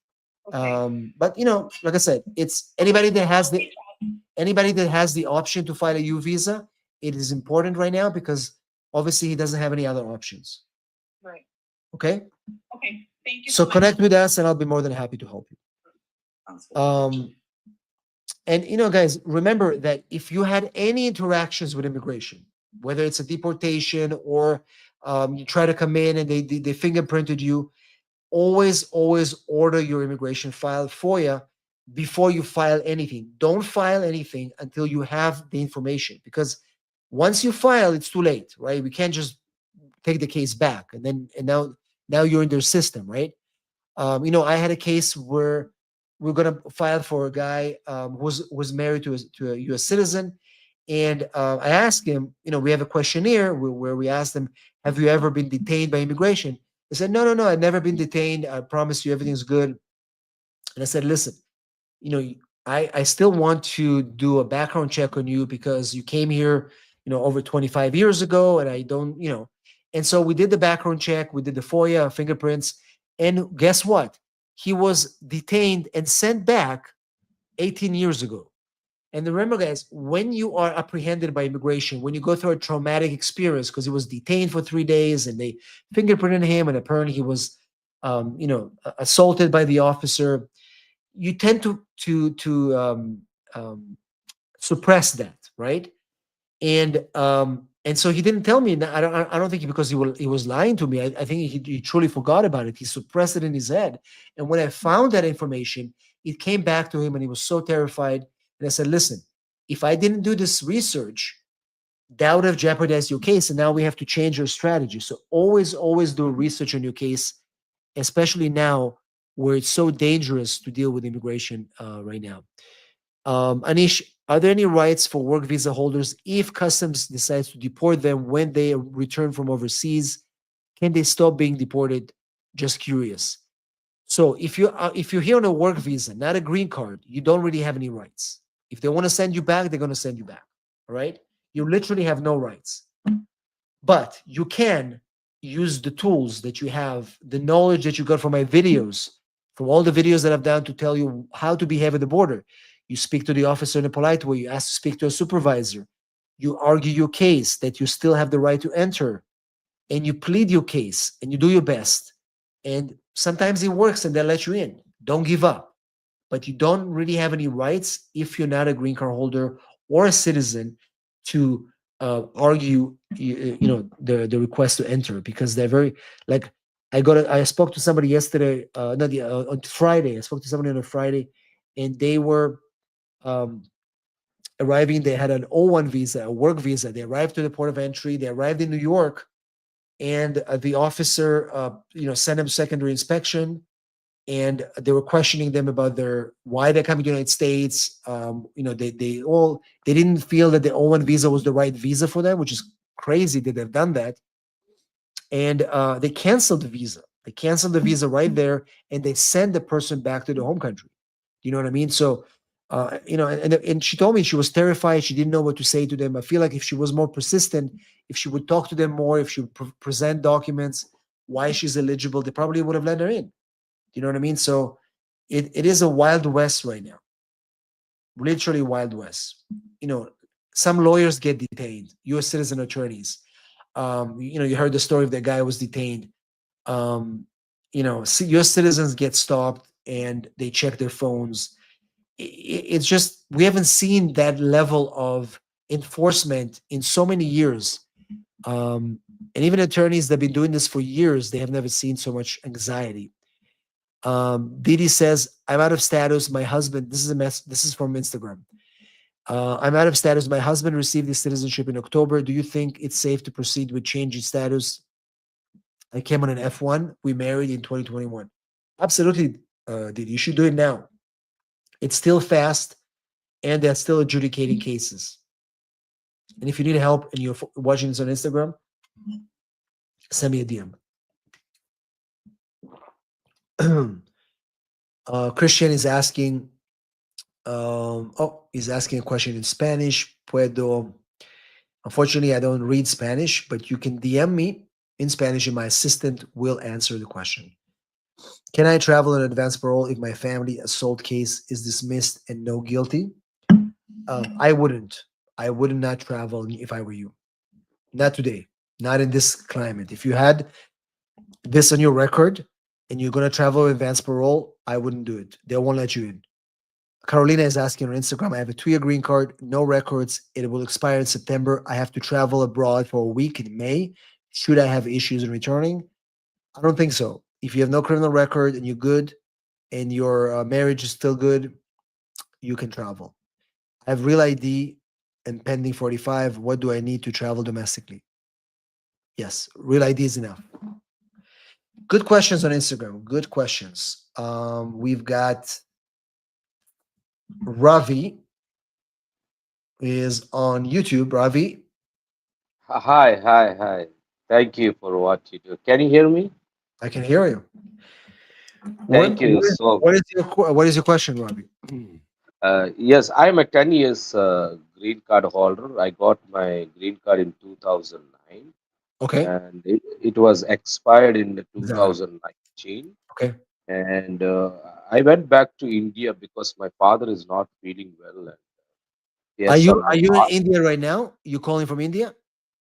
F: Okay.
A: But like I said, it's anybody that has the option to file a U visa. It is important right now because obviously he doesn't have any other options.
F: Right.
A: Okay.
F: Okay. Thank you.
A: So
F: much.
A: connect with us and I'll be more than happy to help you.
F: Sounds good.
A: And guys, remember that if you had any interactions with immigration, whether it's a deportation or you try to come in and they fingerprinted you, always order your immigration file FOIA before you file anything. Don't file anything until you have the information, because once you file, it's too late, right? We can't just take the case back and now you're in their system, right? I had a case where we're gonna file for a guy who was married to a U.S. citizen, and I asked him, we have a questionnaire where we asked them, have you ever been detained by immigration? He said, no, I've never been detained. I promise you everything's good. And I said, listen, I still want to do a background check on you because you came here, over 25 years ago, and I don't, and so we did the background check, we did the FOIA, fingerprints, and guess what? He was detained and sent back 18 years ago. And remember, guys, when you are apprehended by immigration, when you go through a traumatic experience, because he was detained for 3 days and they fingerprinted him, and apparently he was, assaulted by the officer, you tend to suppress that, right? And so he didn't tell me. I don't think because he was lying to me. I think he truly forgot about it. He suppressed it in his head. And when I found that information, it came back to him, and he was so terrified. And I said, listen, if I didn't do this research, that would have jeopardized your case. And now we have to change your strategy. So always do research on your case, especially now where it's so dangerous to deal with immigration right now. Anish, are there any rights for work visa holders if customs decides to deport them when they return from overseas? Can they stop being deported? Just curious. So if you're here on a work visa, not a green card, you don't really have any rights. If they want to send you back, they're going to send you back. All right? You literally have no rights. But you can use the tools that you have, the knowledge that you got from my videos, from all the videos that I've done to tell you how to behave at the border. You speak to the officer in a polite way. You ask to speak to a supervisor. You argue your case that you still have the right to enter. And you plead your case and you do your best. And sometimes it works and they let you in. Don't give up. But you don't really have any rights if you're not a green card holder or a citizen to argue the request to enter, because they're very, like, I spoke to somebody yesterday, on Friday. I spoke to somebody on a Friday, and they were arriving. They had an O1 visa, a work visa. They arrived to the port of entry. They arrived in New York, and the officer, sent them secondary inspection, and they were questioning them about why they're coming to the United States. They didn't feel that the O1 visa was the right visa for them, which is crazy that they've done that. And they canceled the visa. They canceled the visa right there, and they sent the person back to the home country. You know what I mean? So, and she told me she was terrified. She didn't know what to say to them. I feel like if she was more persistent, if she would talk to them more, if she would present documents, why she's eligible, they probably would have let her in. You know what I mean? So it is a Wild West right now. Literally Wild West. Some lawyers get detained, U.S. citizen attorneys. You heard the story of the guy who was detained. U.S. citizens get stopped and they check their phones. It's just we haven't seen that level of enforcement in so many years. And even attorneys that have been doing this for years, they have never seen so much anxiety. Didi says, "I'm out of status. My husband." This is a mess. This is from Instagram. "I'm out of status. My husband received his citizenship in October. Do you think it's safe to proceed with changing status? I came on an F1. We married in 2021. Absolutely, Didi. You should do it now. It's still fast, and they're still adjudicating cases. And if you need help and you're watching this on Instagram, send me a DM." Christian is asking, he's asking a question in Spanish. Unfortunately, I don't read Spanish, but you can DM me in Spanish and my assistant will answer the question. "Can I travel on advance parole if my family assault case is dismissed and no guilty?" I wouldn't. I would not travel if I were you. Not today. Not in this climate. If you had this on your record and you're going to travel with advance parole, I wouldn't do it. They won't let you in. Carolina is asking on Instagram, "I have a 2-year green card, no records. It will expire in September. I have to travel abroad for a week in May. Should I have issues in returning?" I don't think so. If you have no criminal record and you're good and your marriage is still good, you can travel. I have real ID and pending 45. What do I need to travel domestically? Yes, real ID is enough. Good questions on Instagram. Good questions. We've got Ravi is on YouTube. Ravi,
G: Hi. Thank you for what you do. Can you hear me?
A: I can hear you.
G: Thank you. So,
A: What is your question, Ravi?
G: yes, I'm a 10 years green card holder. I got my green card in 2009
A: Okay.
G: and it was expired in the
A: Zara.
G: 2019.
A: Okay.
G: And I went back to India because my father is not feeling well. And he
A: Are
G: has
A: you
G: some
A: in India right now? You calling from India?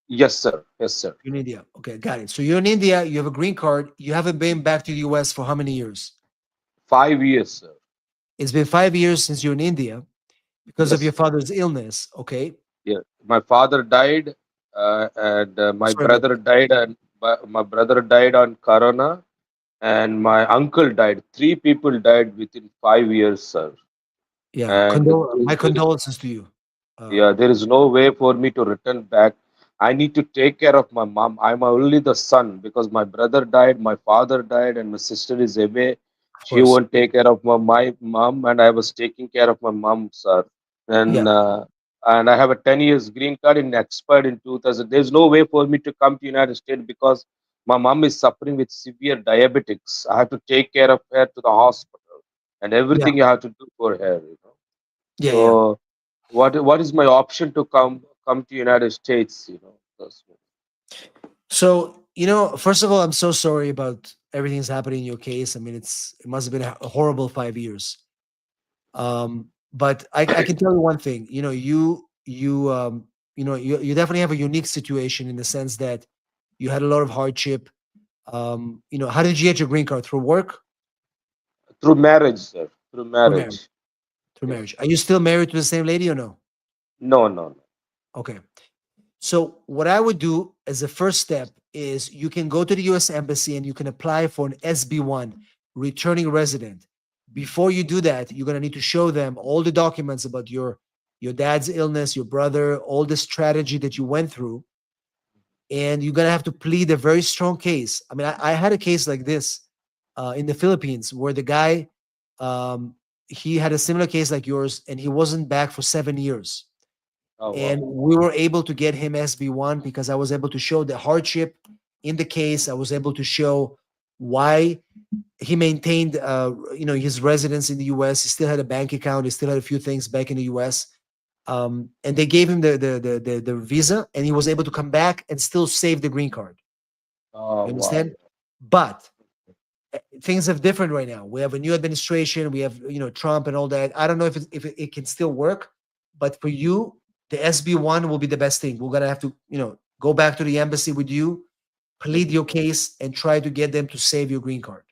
G: Yes, sir. Yes, sir.
A: You're in India. Okay, got it. So you're in India. You have a green card. You haven't been back to the US for how many years?
G: 5 years, sir.
A: It's been 5 years since you're in India because of
G: Yes.
A: your father's illness. Okay.
G: Yeah. My father died, and my
A: Sorry about
G: brother
A: that.
G: died, and my brother died on corona, and my uncle died. Three people died within 5 years, sir.
A: Yeah.
G: And
A: My condolences to you.
G: yeah, there is no way for me to return back. I need to take care of my mom. I'm only the son because my brother died, my father died, and my sister is away.
A: Of
G: She
A: course.
G: won't take care of my mom, and I was taking care of my mom, sir.
A: Yeah.
G: And I have a 10 years green card and expired in 2000. There's no way for me to come to United States because my mom is suffering with severe diabetics. I have to take care of her to the hospital and
A: Yeah.
G: everything you have to do for her.
A: Yeah. Yeah.
G: So what is my option to come to United States?
A: So, first of all, I'm so sorry about everything that's happening in your case. I mean, it must have been a horrible 5 years. But I can tell you one thing. You definitely have a unique situation in the sense that you had a lot of hardship. How did you get your green card? Through work?
G: Through marriage, sir. Through
A: Through marriage.
G: marriage.
A: Through
G: Yes.
A: marriage. Are you still married to the same lady or no?
G: No.
A: Okay. So what I would do as a first step is you can go to the US Embassy and you can apply for an SB1, returning resident. Before you do that, you're going to need to show them all the documents about your dad's illness, your brother, all the strategy that you went through. And you're going to have to plead a very strong case. I mean, I had a case like this in the Philippines where the guy, he had a similar case like yours and he wasn't back for 7 years.
G: Oh,
A: And
G: wow.
A: we were able to get him SB1 because I was able to show the hardship in the case. I was able to show why he maintained, his residence in the U.S. He still had a bank account. He still had a few things back in the U.S. And they gave him the visa, and he was able to come back and still save the green card.
G: Oh,
A: You
G: wow.
A: understand? But things are different right now. We have a new administration. We have Trump and all that. I don't know if it can still work, but for you, the SB1 will be the best thing. We're gonna have to go back to the embassy with you, plead your case, and try to get them to save your green card.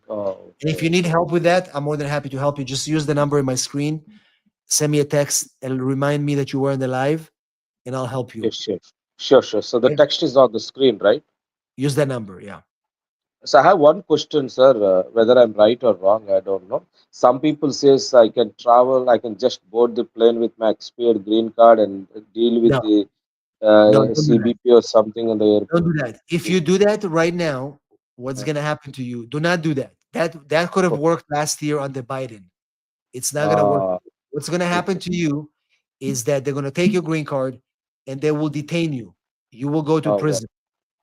G: Oh,
A: And if you need help with that, I'm more than happy to help you. Just use the number in my screen, send me a text, and remind me that you were in the live, and I'll help you.
G: yes, sure. So the
A: Okay?
G: text is on the screen, right?
A: Use that number. Yeah.
G: So I have one question, sir. Whether I'm right or wrong, I don't know. Some people says I can travel, I can just board the plane with my expired green card and deal with
A: No,
G: the
A: no, don't do that.
G: CBP or something in the
A: Don't
G: airport.
A: do that. If you do that right now, what's
G: Uh,
A: gonna happen to you? Do not do that. That could have
G: okay.
A: worked last year under Biden. It's not gonna work.
G: Ah,
A: What's gonna happen
G: okay.
A: to you is that they're gonna take your green card and they will detain you. You will go to
G: Oh, wow.
A: prison,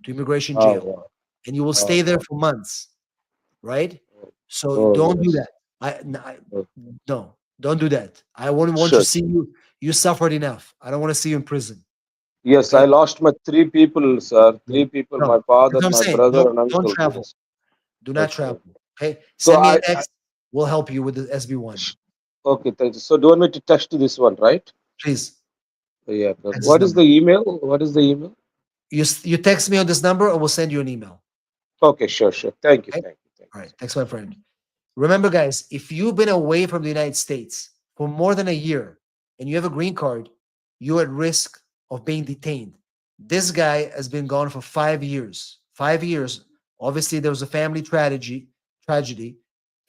A: to immigration
G: Oh,
A: jail,
G: wow.
A: and you will
G: Oh,
A: stay there
G: wow.
A: for months, right?
G: Oh,
A: So
G: oh,
A: don't do
G: yes.
A: that.
G: Oh,
A: No, don't do that. I won't want to
G: sure.
A: see you. You suffered enough. I don't want to see you in prison.
G: Yes, I
A: Okay?
G: lost my three people, sir.
A: Yeah.
G: Three people,
A: No,
G: my father,
A: that's what I'm
G: my
A: saying.
G: brother, and
A: Don't
G: uncle.
A: travel.
G: Yes.
A: Do not
G: Okay.
A: travel. Okay?
G: So
A: Send me a
G: I
A: text. We'll help you with the SB1.
G: okay, thank you. So do you want me to text this one, right?
A: Please,
G: Yeah.
A: text this
G: What is the
A: number.
G: email? What is the email?
A: You text me on this number, or we'll send you an email.
G: Okay, sure. Thank you,
A: Okay?
G: thank
A: All
G: you.
A: right. Thanks, my friend. Remember, guys, if you've been away from the United States for more than a year and you have a green card, you're at risk of being detained. This guy has been gone for 5 years. 5 years. Obviously, there was a family tragedy,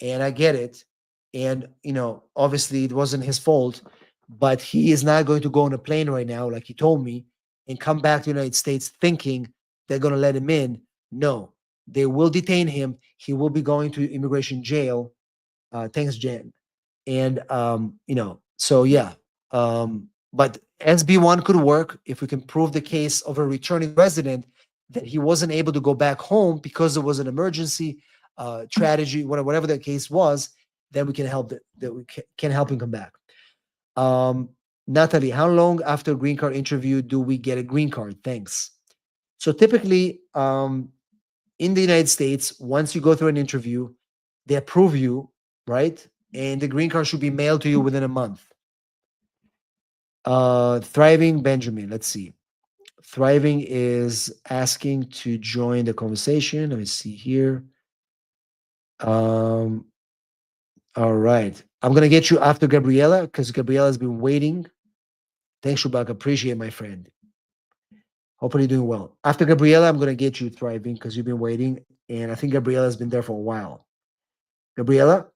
A: and I get it. And obviously it wasn't his fault, but he is not going to go on a plane right now, like he told me, and come back to the United States thinking they're going to let him in. No, they will detain him. He will be going to immigration jail. Thanks, Jan. And so yeah. But SB1 could work if we can prove the case of a returning resident that he wasn't able to go back home because there was an emergency, tragedy, whatever the case was. Then we can help that we can help him come back. Um, Natalie, how long after green card interview do we get a green card? Thanks. So typically, in the United States, once you go through an interview, they approve you, right? And the green card should be mailed to you within a month. Thriving Benjamin, let's see. Thriving is asking to join the conversation. Let me see here. All right. I'm gonna get you after Gabriella because Gabriella's been waiting. Thanks, Shubak. Appreciate my friend. Hopefully you're doing well. After Gabriella, I'm gonna get you Thriving because you've been waiting. And I think Gabriella's been there for a while. Gabriella,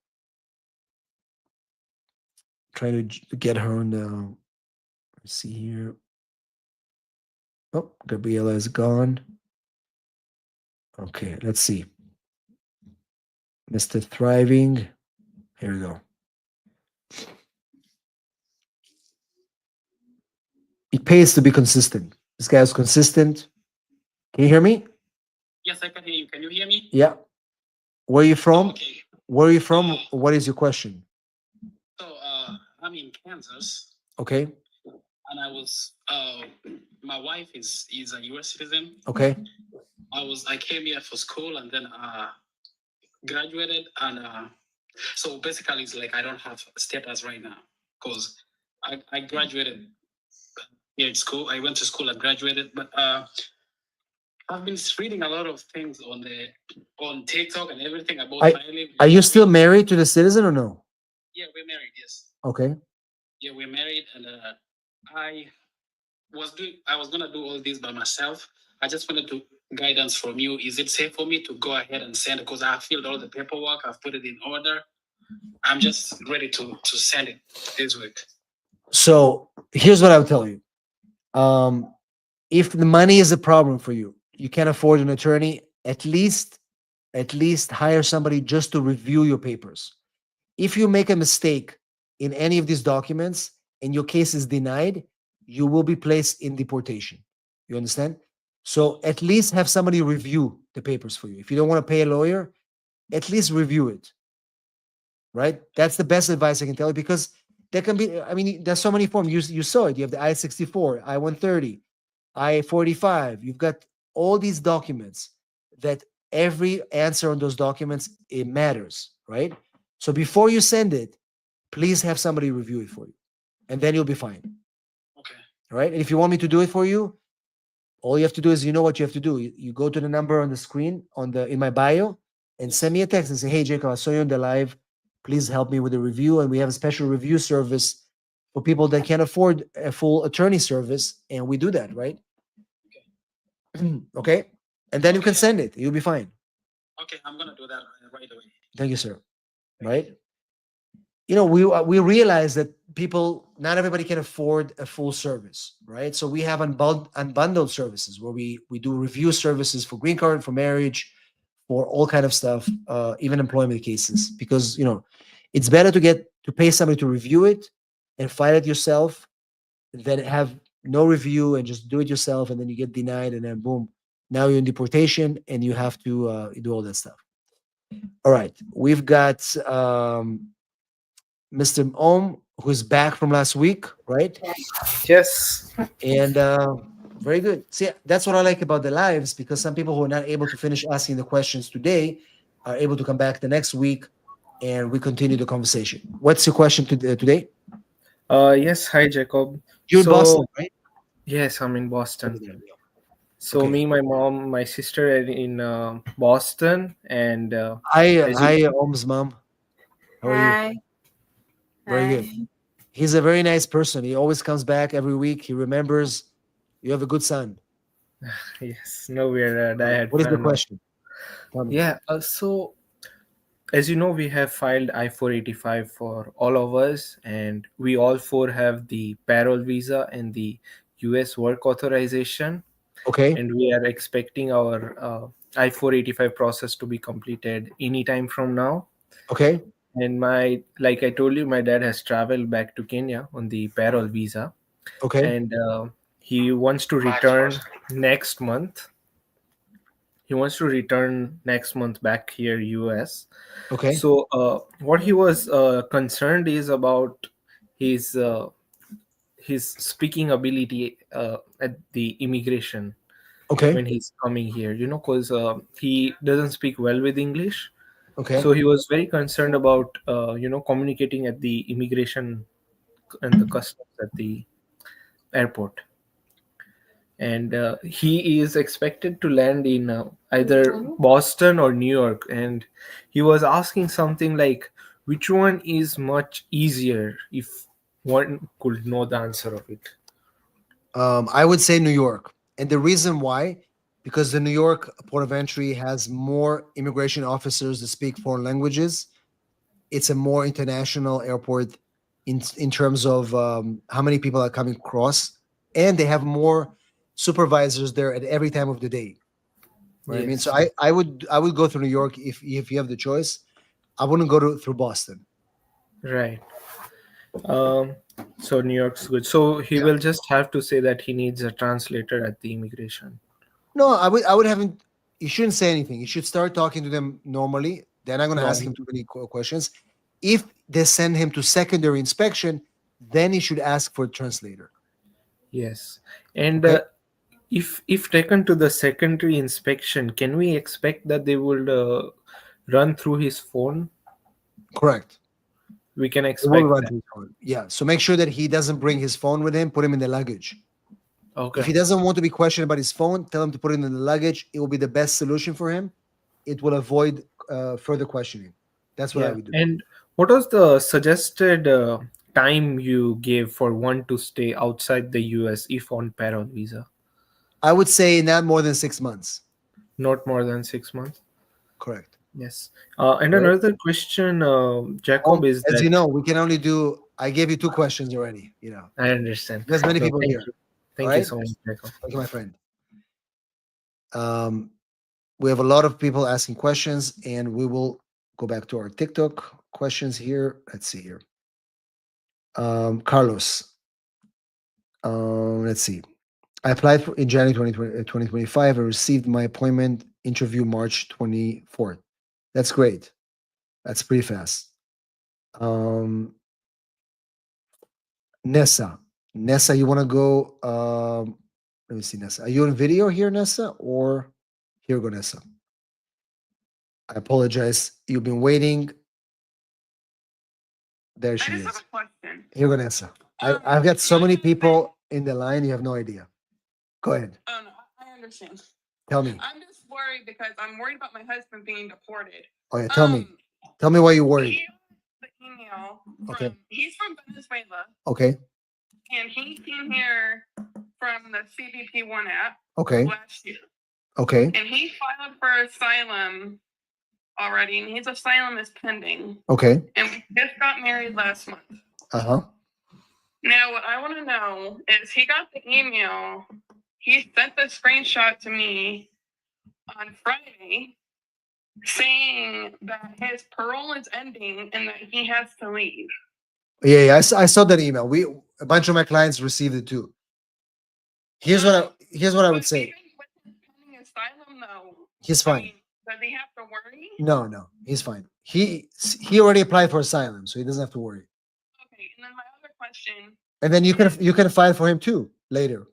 A: trying to get her on the. Let's see here. Oh, Gabriella is gone. Okay, let's see. Mr. Thriving. Here we go. It pays to be consistent. This guy is consistent. Can you hear me?
B: Yes, I can hear you. Can you hear me?
A: Yeah. Where are you from?
B: Okay.
A: Where are you from? What is your question?
B: So I'm in Kansas,
A: Okay.
B: and my wife is a U.S. citizen.
A: Okay.
B: I came here for school, and then graduated, and so basically it's like I don't have status right now because I graduated here at school. I went to school and graduated, but I've been reading a lot of things on TikTok and everything about filing.
A: Are you still married to the citizen or no?
B: Yeah, we're married. Yes.
A: Okay.
B: Yeah, we're married, and I was gonna do all this by myself. I just wanted to guidance from you. Is it safe for me to go ahead and send? Because I filled all the paperwork. I've put it in order. I'm just ready to send it this week.
A: So here's what I would tell you. If the money is a problem for you, you can't afford an attorney, at least hire somebody just to review your papers. If you make a mistake in any of these documents and your case is denied, you will be placed in deportation. You understand? So at least have somebody review the papers for you. If you don't want to pay a lawyer, at least review it. Right? That's the best advice I can tell you because there can be, I mean, there's so many forms. You saw it. You have the I-64, I-130, I-45. You've got all these documents that every answer on those documents, it matters, right? So before you send it, please have somebody review it for you, and then you'll be fine.
B: Okay.
A: All right. And if you want me to do it for you, All you have to do is, you know what you have to do. You go to the number on the screen in my bio and send me a text and say, hey, Jacob, I saw you on the live. Please help me with a review. And we have a special review service for people that can't afford a full attorney service. And we do that, right? Okay. And then you can send it. You'll be fine.
B: Okay, I'm gonna do that right away.
A: Thank you, sir. Right? You know, we realize that not everybody can afford a full service, right? So we have unbundled services where we do review services for green card, for marriage, for all kind of stuff, even employment cases, because it's better to pay somebody to review it and file it yourself than have no review and just do it yourself, and then you get denied, and then boom, now you're in deportation and you have to do all that stuff. All right, we've got Mr. Om, who's back from last week, right?
E: Yes.
A: And very good. See, that's what I like about the lives, because some people who are not able to finish asking the questions today are able to come back the next week and we continue the conversation. What's your question today?
H: Yes, hi Jacob.
A: You're in
H: So-
A: Boston, right?
H: Yes, I'm in Boston. So
A: Okay.
H: me, my mom, my sister are in Boston, and
A: Hi, Om's mom. How are you?
I: Hi.
A: Very
I: Hi.
A: good. He's a very nice person. He always comes back every week. He remembers. You have a good son.
H: yes, no, we're diehard
A: What is the
H: fan of-
A: question? Tell me.
H: Yeah. So as you know, we have filed I-485 for all of us, and we all four have the parole visa and the U.S. work authorization,
A: Okay.
H: and we are expecting our I-485 process to be completed anytime from now.
A: Okay.
H: And like I told you, my dad has traveled back to Kenya on the parole visa,
A: Okay.
H: and he wants to return next month. He wants to return next month back here, US.
A: Okay.
H: So what he was concerned is about his speaking ability at the immigration
A: Okay.
H: when he's coming here. Because he doesn't speak well with English.
A: Okay.
H: So he was very concerned about communicating at the immigration and the customs at the airport. And he is expected to land in either Boston or New York. And he was asking something like, which one is much easier, if one could know the answer of it?
A: I would say New York. And the reason why, because the New York port of entry has more immigration officers that speak foreign languages. It's a more international airport in terms of how many people are coming across, and they have more supervisors there at every time of the day. Right? I mean, so
H: Yes.
A: I would go through New York if you have the choice. I wouldn't go through Boston.
H: Right. So New York's good. So he will just have to say that he needs a translator at the immigration.
A: No, I would have him. You shouldn't say anything. You should start talking to them normally. They're not going to ask him too many questions. If they send him to secondary inspection, then he should ask for a translator.
H: Yes. And
A: Okay.
H: if taken to the secondary inspection, can we expect that they will run through his phone?
A: Correct.
H: We can
A: It will
H: expect
A: run
H: that.
A: through his phone. Yeah. So make sure that he doesn't bring his phone with him. Put him in the luggage.
H: Okay.
A: If he doesn't want to be questioned about his phone, tell him to put it in the luggage. It will be the best solution for him. It will avoid further questioning. That's what I
H: Yeah.
A: would do.
H: And what was the suggested time you gave for one to stay outside the US if on parole visa?
A: I would say not more than 6 months.
H: Not more than 6 months.
A: Correct.
H: Yes. And
A: Right.
H: another question, Jacob, is
A: As
H: that
A: you know, we can only do. I gave you 2 questions already.
H: I understand.
A: There's many
H: No,
A: people
H: thank
A: here.
H: you. Thank you
A: Alright?
H: so much, Jacob.
A: Thank you, my friend. We have a lot of people asking questions, and we will go back to our TikTok questions here. Let's see here. Carlos. Let's see. I applied in January 2025. I received my appointment interview March 24th. That's great. That's pretty fast. Nessa. Nessa, you want to go? Let me see, Nessa. Are you on video here, Nessa? Or here go, Nessa. I apologize. You've been waiting. There she
D: I just
A: is.
D: have a question.
A: Here go, Nessa. I've got so many people in the line, you have no idea. Go ahead.
D: No, understand.
A: Tell me.
D: I'm just worried because I'm worried about my husband being deported.
A: Oh yeah, tell me.
D: Um,
A: Tell me why you're worried.
D: He got the email
A: Okay.
D: from, he's from Venezuela,
A: Okay.
D: and he came here from the CBP One app
A: Okay.
D: last year.
A: Okay.
D: And he filed for asylum already, and his asylum is pending.
A: Okay.
D: And we just got married last month.
A: Uh-huh.
D: Now, what I want to know is he got the email. He sent the screenshot to me on Friday saying that his parole is ending and that he has to leave.
A: Yeah, I saw that email. A bunch of my clients received it too. Here's what I would
D: But
A: say.
D: even with his pending asylum, though,
A: He's
D: I
A: fine.
D: mean, does he have to worry?
A: No, he's fine. He already applied for asylum, so he doesn't have to worry.
D: Okay, and then my other question.
A: And then you can file for him too later.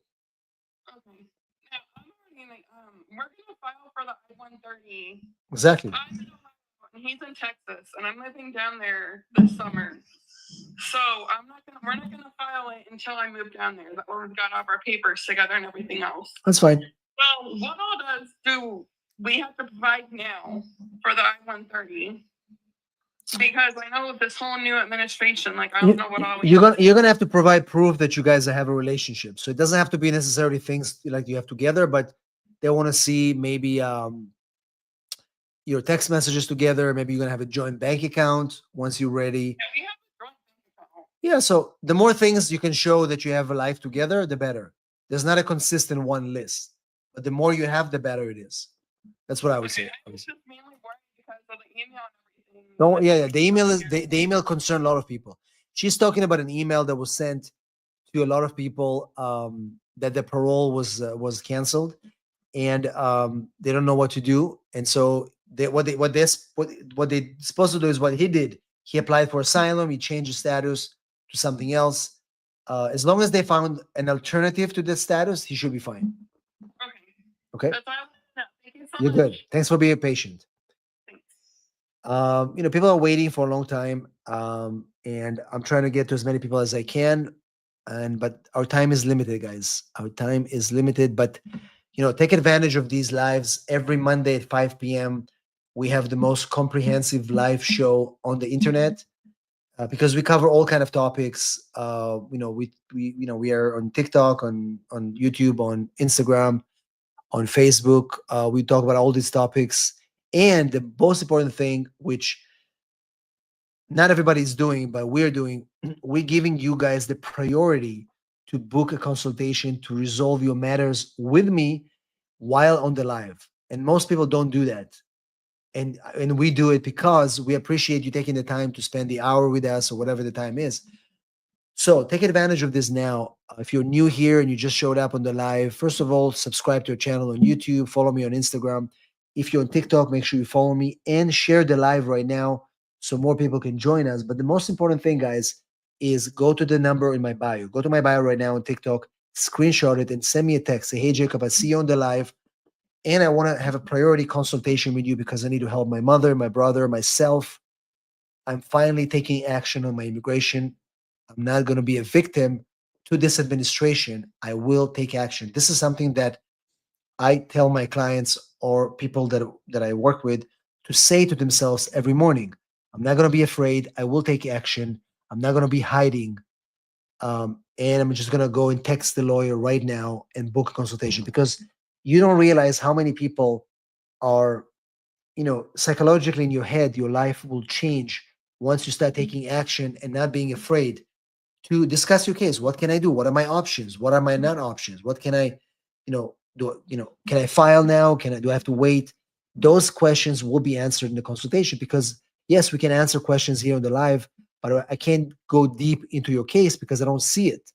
D: Okay. Now, I'm already like, we're gonna file for the I-130.
A: Exactly.
D: I'm in Ohio, and he's in Texas, and I'm living down there this summer. So we're not gonna file it until I move down there. That we've got all of our papers together and everything else.
A: That's fine.
D: Well, what all do we have to provide now for the I-130? Because I know with this whole new administration, like I don't know what all we
A: You're
D: have.
A: gonna have to provide proof that you guys have a relationship. So it doesn't have to be necessarily things like you have together, but they want to see maybe your text messages together. Maybe you're gonna have a joint bank account once you're ready.
D: Yeah, we have a joint bank account.
A: Yeah. So the more things you can show that you have a life together, the better. There's not a consistent one list, but the more you have, the better it is. That's what I would say.
D: I was just mainly worried because of the email and everything.
A: No, yeah. The email is the email concerned a lot of people. She's talking about an email that was sent to a lot of people that the parole was canceled, and they don't know what to do. And so what they're supposed to do is what he did. He applied for asylum. He changed his status to something else. As long as they found an alternative to this status, he should be fine.
D: Okay.
A: Okay,
D: That's all I want to know. Thank you so
A: you're
D: much.
A: good. Thanks for being patient.
D: Thanks.
A: People are waiting for a long time, and I'm trying to get to as many people as I can. But our time is limited, guys. Our time is limited. But take advantage of these lives every Monday at 5 p.m. We have the most comprehensive live show on the internet because we cover all kind of topics. We are on TikTok, on YouTube, on Instagram, on Facebook. We talk about all these topics. And the most important thing, which not everybody's doing, but we're doing, we're giving you guys the priority to book a consultation to resolve your matters with me while on the live. And most people don't do that. And we do it because we appreciate you taking the time to spend the hour with us or whatever the time is. So take advantage of this now. If you're new here and you just showed up on the live, first of all, subscribe to our channel on YouTube, follow me on Instagram. If you're on TikTok, make sure you follow me and share the live right now so more people can join us. But the most important thing, guys, is go to the number in my bio. Go to my bio right now on TikTok, screenshot it, and send me a text. Say, hey, Jacob, I see you on the live, and I want to have a priority consultation with you because I need to help my mother, my brother, myself. I'm finally taking action on my immigration. I'm not going to be a victim to this administration. I will take action. This is something that I tell my clients or people that I work with to say to themselves every morning. I'm not going to be afraid. I will take action. I'm not going to be hiding. And I'm just going to go and text the lawyer right now and book a consultation because you don't realize how many people are, psychologically in your head, your life will change once you start taking action and not being afraid to discuss your case. What can I do? What are my options? What are my non options? What can I, can I file now? Do I have to wait? Those questions will be answered in the consultation because yes, we can answer questions here on the live, but I can't go deep into your case because I don't see it.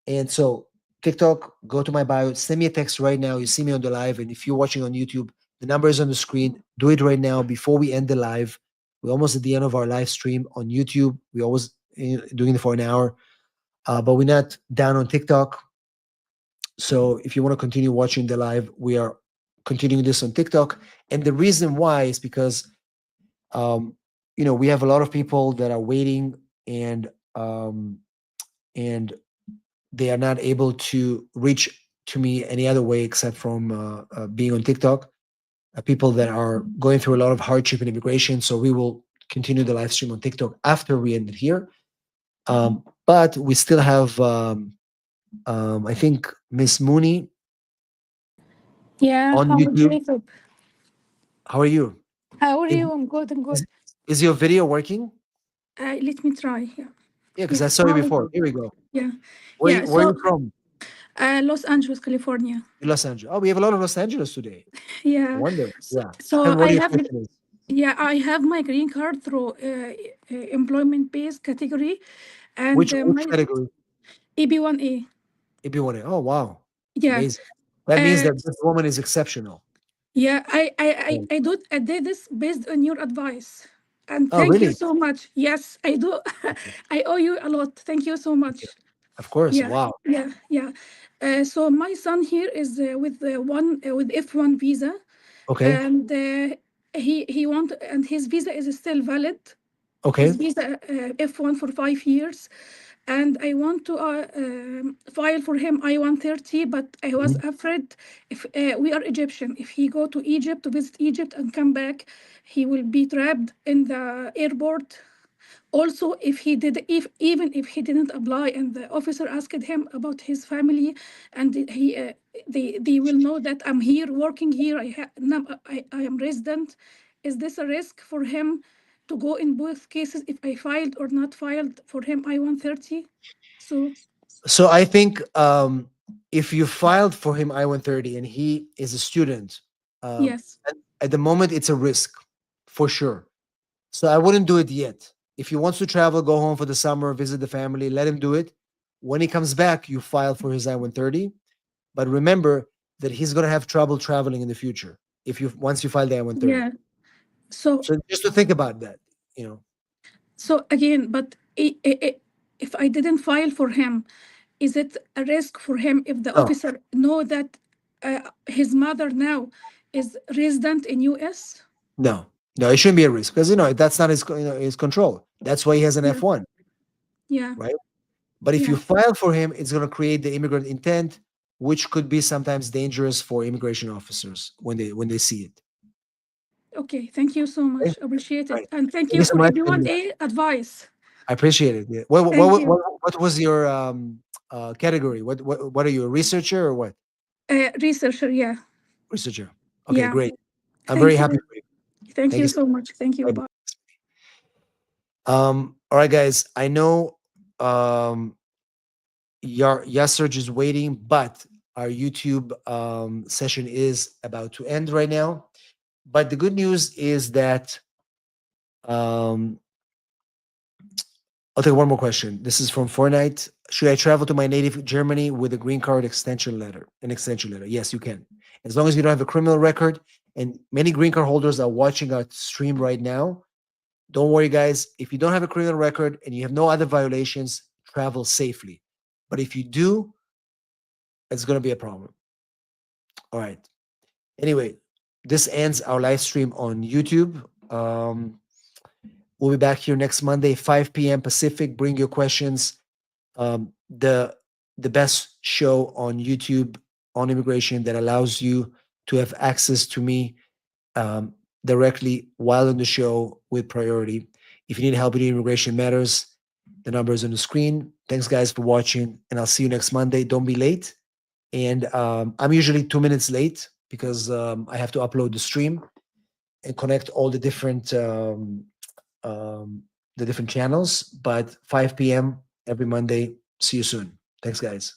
A: And so TikTok, go to my bio, send me a text right now. You see me on the live. And if you're watching on YouTube, the number is on the screen. Do it right now before we end the live. We're almost at the end of our live stream on YouTube. We always doing it for an hour, but we're not down on TikTok. So if you want to continue watching the live, we are continuing this on TikTok. And the reason why is because, we have a lot of people that are waiting and they are not able to reach to me any other way except from being on TikTok. People that are going through a lot of hardship in immigration. So we will continue the live stream on TikTok after we end it here. But we still have, I think, Miss Mooney
I: Yeah,
A: on
I: how
A: YouTube.
I: Jacob?
A: How are you?
I: How are
A: Is,
I: you? I'm good. I'm good.
A: is your video working?
I: Let me try. Yeah,
A: Yeah, because
I: yeah.
A: I saw you
I: How?
A: before. Here we go.
I: Yeah,
A: Where,
I: yeah.
A: where are you
I: So,
A: from?
I: Los Angeles, California.
A: Los Angeles. Oh, we have a lot of Los Angeles today. I
I: Yeah.
A: wonder. Yeah.
I: So
A: Tell me what
I: I
A: your
I: have,
A: question is.
I: yeah, I have my green card through employment-based category, and
A: Which
I: my
A: category?
I: EB1A.
A: If you want it. Oh, wow.
I: Yeah.
A: Amazing. That means
I: Uh,
A: that this woman is exceptional.
I: yeah.
A: Yeah.
I: I did this based on your advice, and
A: Oh,
I: thank you
A: really?
I: so much. Yes, I do. I owe you a lot. Thank you so
A: Thank you.
I: much.
A: Of course.
I: Yeah,
A: Wow.
I: yeah, yeah. So my son here is with with F1 visa,
A: Okay.
I: and and his visa is still valid. His
A: Okay.
I: visa F1 for 5 years, and I want to file for him I-130, but I was
A: Mhm.
I: afraid if we are Egyptian, if he go to Egypt to visit Egypt and come back, he will be trapped in the airport. Also, if even if he didn't apply and the officer asked him about his family, and they will know that I'm here working here, I am resident. Is this a risk for him to go in both cases if I filed or not filed for him I-130? So
A: So I think if you filed for him I-130 and he is a student,
I: yes,
A: at the moment it's a risk for sure. So I wouldn't do it yet. If he wants to travel, go home for the summer, visit the family, let him do it. When he comes back, you file for his I-130. But remember that he's going to have trouble traveling in the future if you once you file the I-130.
I: yeah. So
A: So just to think about that, you know.
I: so again, but if I didn't file for him, is it a risk for him if the
A: No,
I: officer know that his mother now is resident in US?
A: no, no, it shouldn't be a risk because that's not his control. That's why he has an
I: Yeah,
A: F1,
I: yeah,
A: right? But if you
I: yeah.
A: file for him, it's going to create the immigrant intent, which could be sometimes dangerous for immigration officers when they see it.
I: Okay, thank you so
A: Okay?
I: much. Appreciate
A: Right.
I: it. And thank
A: Thank you
I: you
A: so
I: for
A: much. And
I: everyone advice.
A: I appreciate it. Yeah.
I: Thank you.
A: What was your category? What are you, a researcher or what?
I: Researcher, yeah.
A: Researcher. Okay,
I: Yeah.
A: great. I'm very
I: Thank
A: happy
I: you.
A: for you.
I: Thank
A: Thank
I: you
A: you so
I: so much. Thank you.
A: much.
I: Bye.
A: All right, guys. I know Yasserj is waiting, but our YouTube session is about to end right now. But the good news is that I'll take one more question. This is from Fortnite. Should I travel to my native Germany with a green card extension letter? An extension letter? Yes, you can. As long as you don't have a criminal record. And many green card holders are watching our stream right now. Don't worry, guys. If you don't have a criminal record and you have no other violations, travel safely. But if you do, it's going to be a problem. All right. Anyway, this ends our live stream on YouTube. We'll be back here next Monday, 5 p.m. Pacific. Bring your questions. The best show on YouTube on immigration that allows you to have access to me directly while on the show with priority. If you need help with immigration matters, the number is on the screen. Thanks, guys, for watching, and I'll see you next Monday. Don't be late. And I'm usually 2 minutes late because I have to upload the stream and connect all the different channels. But 5 p.m. every Monday. See you soon. Thanks, guys.